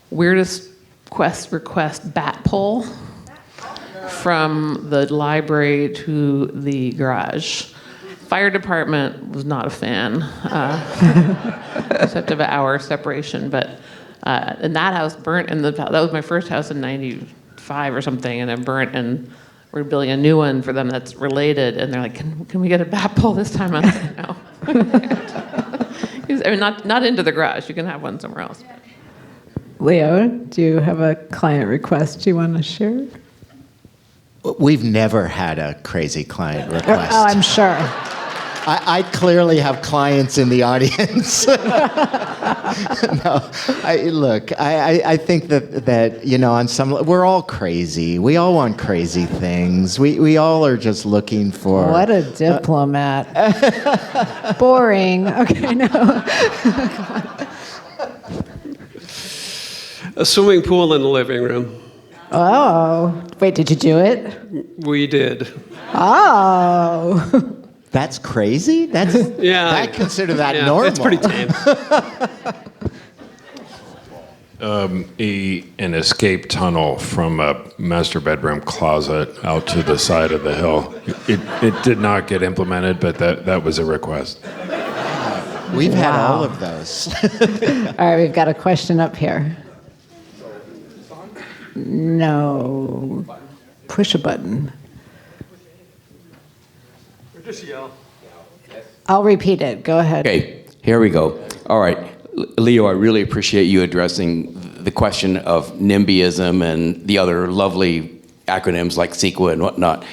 Weirdest request, bat pole from the library to the garage. Fire department was not a fan, except of an hour separation, but and that house burnt that was my first house in 95 or something, and it burnt, and we're building a new one for them that's related, and they're like, can we get a bat pole this time? I was like, no. I mean, not into the garage. You can have one somewhere else. Leo, do you have a client request you want to share? We've never had a crazy client request. Oh, I'm sure. I clearly have clients in the audience. No, I think that on some, we're all crazy. We all want crazy things. We all are just looking for. What a diplomat. Boring. Okay, no. A swimming pool in the living room. Oh, wait, did you do it? We did. Oh. That's crazy? I consider that normal. That's pretty tame. An escape tunnel from a master bedroom closet out to the side of the hill. It did not get implemented, but that was a request. We've had all of those. All right, we've got a question up here. No. Push a button. Just yell. I'll repeat it. Go ahead. Okay, here we go. All right. Leo, I really appreciate you addressing the question of NIMBYism and the other lovely acronyms like CEQA and whatnot.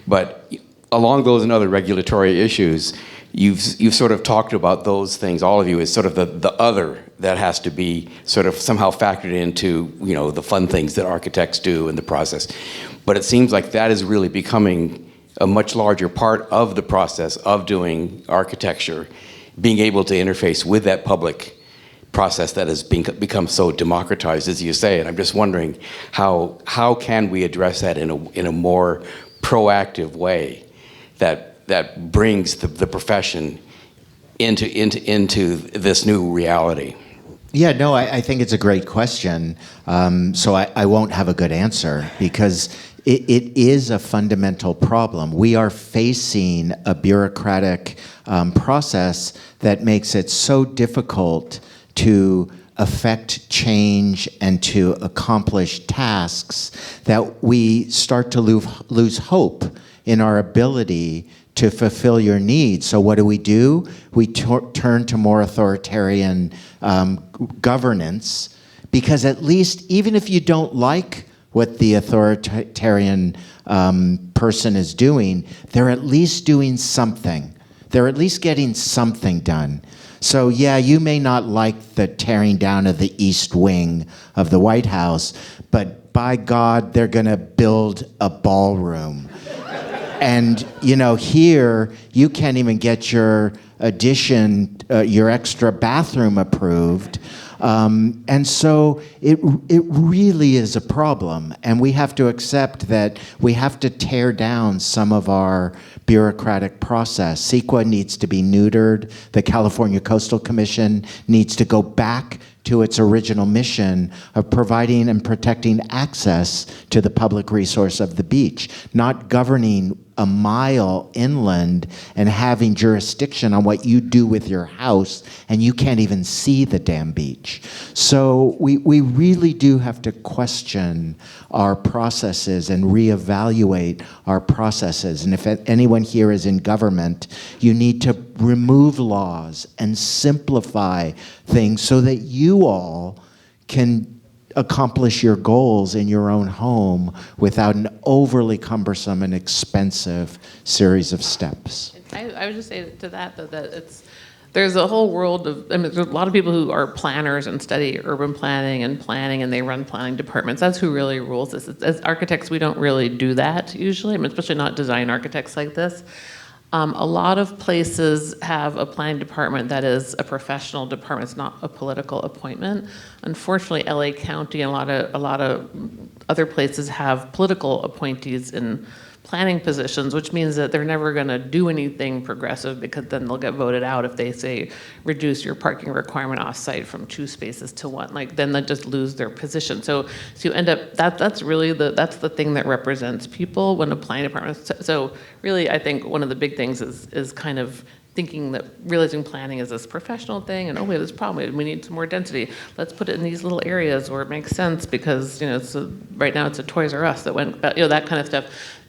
But along those and other regulatory issues, you've sort of talked about those things, all of you, as sort of the other that has to be sort of somehow factored into, the fun things that architects do in the process. But it seems like that is really becoming a much larger part of the process of doing architecture, being able to interface with that public process that has become so democratized, as you say. And I'm just wondering how can we address that in a more proactive way that brings the profession into this new reality? Yeah, no, I think it's a great question. So I won't have a good answer because it is a fundamental problem. We are facing a bureaucratic process that makes it so difficult to affect change and to accomplish tasks that we start to lose hope in our ability to fulfill your needs. So what do? We turn to more authoritarian governance, because at least, even if you don't like what the authoritarian person is doing, they're at least doing something. They're at least getting something done. So yeah, you may not like the tearing down of the East Wing of the White House, but by God, they're gonna build a ballroom. And here, you can't even get your addition, your extra bathroom approved. And so it really is a problem. And we have to accept that we have to tear down some of our bureaucratic process. CEQA needs to be neutered. The California Coastal Commission needs to go back to its original mission of providing and protecting access to the public resource of the beach, not governing a mile inland and having jurisdiction on what you do with your house, and you can't even see the damn beach. So we really do have to question our processes and reevaluate our processes. And if anyone here is in government, you need to remove laws and simplify things so that you all can accomplish your goals in your own home without an overly cumbersome and expensive series of steps. I would just say to that, though, that there's a whole world of, there's a lot of people who are planners and study urban planning, and they run planning departments. That's who really rules this. As architects, we don't really do that usually, especially not design architects like this. A lot of places have a planning department that is a professional department. It's not a political appointment. Unfortunately, LA County and a lot of other places have political appointees in planning positions, which means that they're never going to do anything progressive, because then they'll get voted out if they say reduce your parking requirement off-site from 2 spaces to 1. Then they just lose their position. So you end up, that's the thing that represents people when a planning department. So really, I think one of the big things is kind of thinking that realizing planning is this professional thing, and we have this problem, we need some more density. Let's put it in these little areas where it makes sense, because right now it's a Toys R Us that went, that kind of stuff.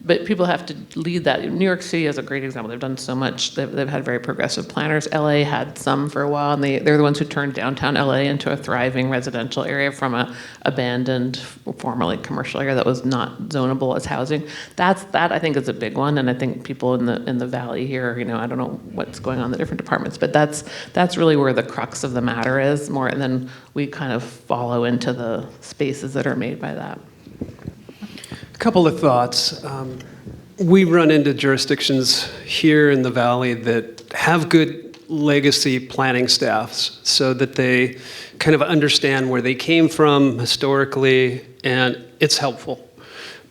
But people have to lead that. New York City is a great example. They've done so much. They've had very progressive planners. LA had some for a while, and they're the ones who turned downtown LA into a thriving residential area from a abandoned, formerly commercial area that was not zonable as housing. That I think is a big one, and I think people in the valley here, I don't know what's going on in the different departments, but that's really where the crux of the matter is more, and then we kind of follow into the spaces that are made by that. A couple of thoughts. We run into jurisdictions here in the Valley that have good legacy planning staffs so that they kind of understand where they came from historically, and it's helpful.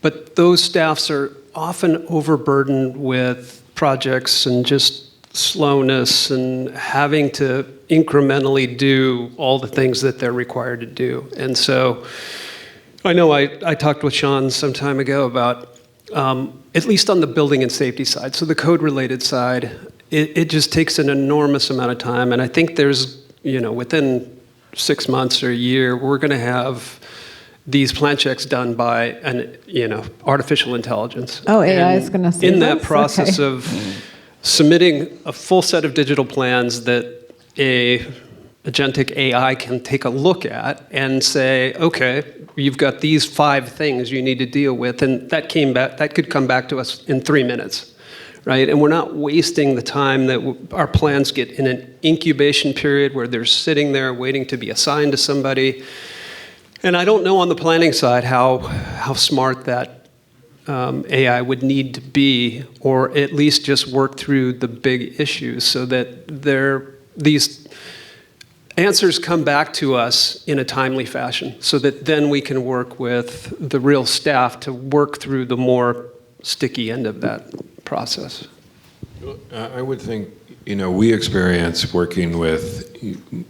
But those staffs are often overburdened with projects and just slowness and having to incrementally do all the things that they're required to do. And so I know I talked with Sean some time ago about, at least on the building and safety side, so the code-related side, it just takes an enormous amount of time. And I think there's, within 6 months or a year, we're going to have these plan checks done by artificial intelligence. Oh, AI is going to see in that process of submitting a full set of digital plans that agentic AI can take a look at and say, okay, you've got these 5 things you need to deal with, and that could come back to us in 3 minutes, right? And we're not wasting the time that our plans get in an incubation period where they're sitting there waiting to be assigned to somebody. And I don't know on the planning side how smart that AI would need to be, or at least just work through the big issues so that these answers come back to us in a timely fashion, so that then we can work with the real staff to work through the more sticky end of that process. I would think You know, we experience working with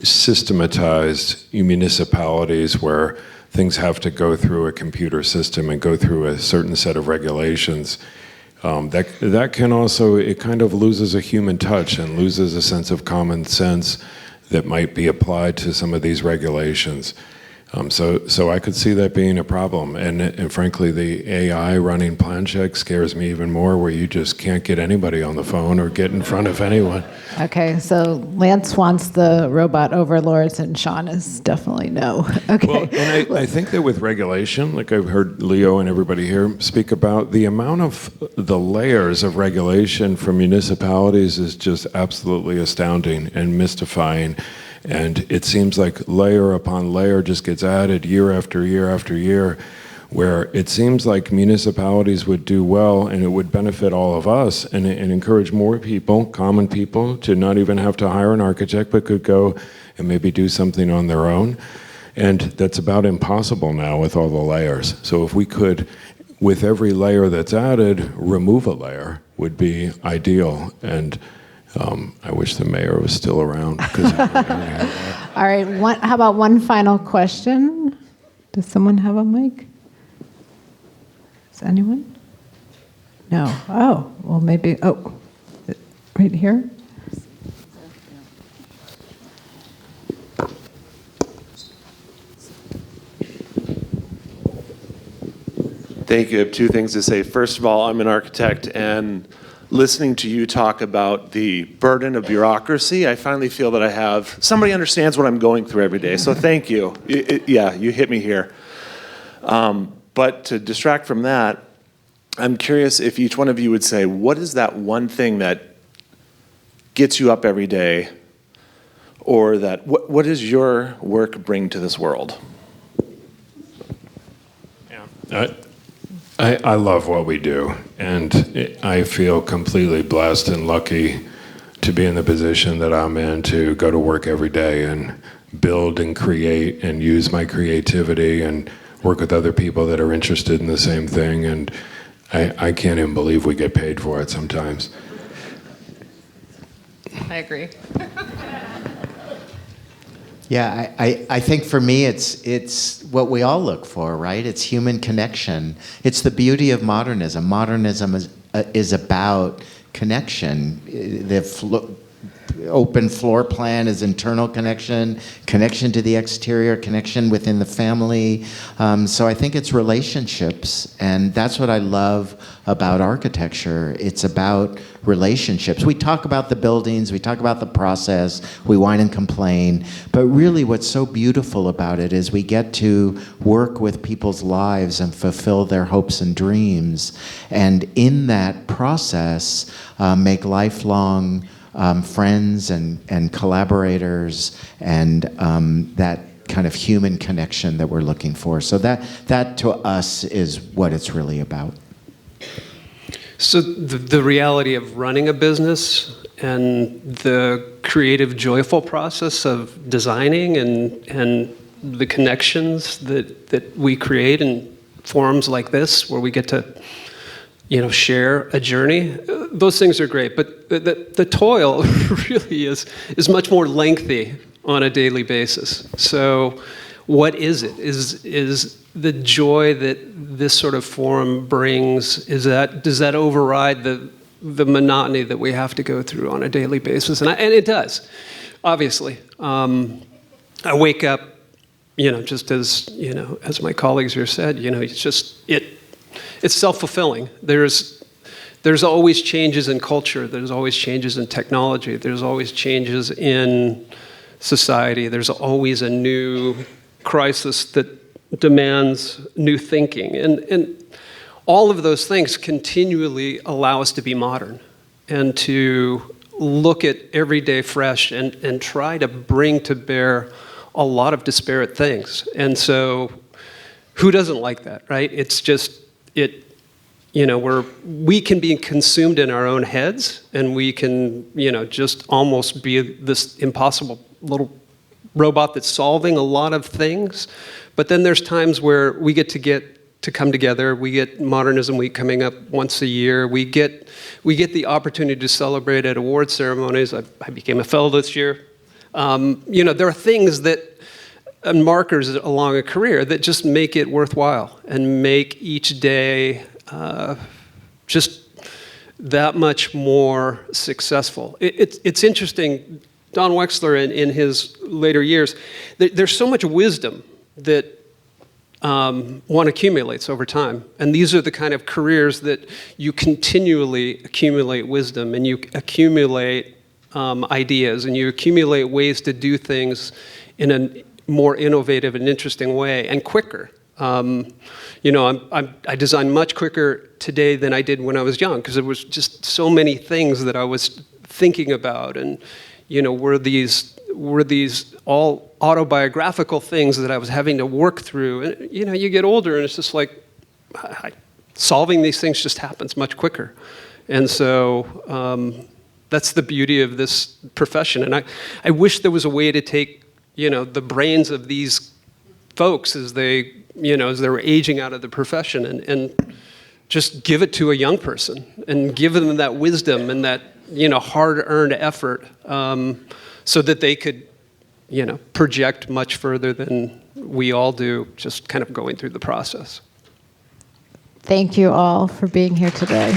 systematized municipalities where things have to go through a computer system and go through a certain set of regulations. That can also, it kind of loses a human touch and loses a sense of common sense that might be applied to some of these regulations. So I could see that being a problem. And frankly, the AI running plan check scares me even more, where you just can't get anybody on the phone or get in front of anyone. Okay, so Lance wants the robot overlords, and Sean is definitely no. Okay. Well, and I think that with regulation, like I've heard Leo and everybody here speak about, the amount of the layers of regulation for municipalities is just absolutely astounding and mystifying. And it seems like layer upon layer just gets added year after year after year, where it seems like municipalities would do well and it would benefit all of us and encourage more people, common people, to not even have to hire an architect, but could go and maybe do something on their own. And that's about impossible now with all the layers. So if we could, with every layer that's added, remove a layer would be ideal. And I wish the mayor was still around. All right, how about one final question? Does someone have a mic? Does anyone? No. Oh, well, maybe. Oh, right here. Thank you. I have two things to say. First of all, I'm an architect, and listening to you talk about the burden of bureaucracy, I finally feel that somebody understands what I'm going through every day, so thank you. Yeah, you hit me here. But to distract from that, I'm curious if each one of you would say, what is that one thing that gets you up every day, or that what does your work bring to this world? Yeah. I love what we do, and I feel completely blessed and lucky to be in the position that I'm in, to go to work every day and build and create and use my creativity and work with other people that are interested in the same thing. And I can't even believe we get paid for it sometimes. I agree. Yeah, I think for me it's what we all look for, right? It's human connection. It's the beauty of modernism. Modernism is about connection. The open floor plan is internal connection, connection to the exterior, connection within the family. So I think it's relationships, and that's what I love about architecture. It's about relationships. We talk about the buildings, we talk about the process, we whine and complain, but really what's so beautiful about it is we get to work with people's lives and fulfill their hopes and dreams, and in that process make lifelong friends and collaborators, and that kind of human connection that we're looking for. So that to us is what it's really about. So the reality of running a business and the creative, joyful process of designing and the connections that we create in forums like this, where we get to share a journey, those things are great. But the toil really is much more lengthy on a daily basis. So what is it? Is the joy that this sort of forum brings, does that override the monotony that we have to go through on a daily basis? And it does, obviously. I wake up, just as my colleagues here said, it's self-fulfilling. There's always changes in culture. There's always changes in technology. There's always changes in society. There's always a new crisis that demands new thinking. And all of those things continually allow us to be modern and to look at every day fresh and try to bring to bear a lot of disparate things. And so who doesn't like that, right? It's just, we can be consumed in our own heads, and we can, just almost be this impossible little robot that's solving a lot of things. But then there's times where we get to get to come together. We get Modernism Week coming up once a year. We get the opportunity to celebrate at award ceremonies. I became a fellow this year. There are things that markers along a career that just make it worthwhile and make each day just that much more successful. It's interesting, Don Wexler in his later years, there's so much wisdom that one accumulates over time. And these are the kind of careers that you continually accumulate wisdom, and you accumulate ideas, and you accumulate ways to do things in a more innovative and interesting way, and quicker. I design much quicker today than I did when I was young, because there was just so many things that I was thinking about, and were these all autobiographical things that I was having to work through. And you get older, and it's just like solving these things just happens much quicker. And so that's the beauty of this profession. And I wish there was a way to take the brains of these folks as they were aging out of the profession, and just give it to a young person and give them that wisdom and that hard-earned effort, so that they could project much further than we all do, just kind of going through the process. Thank you all for being here today.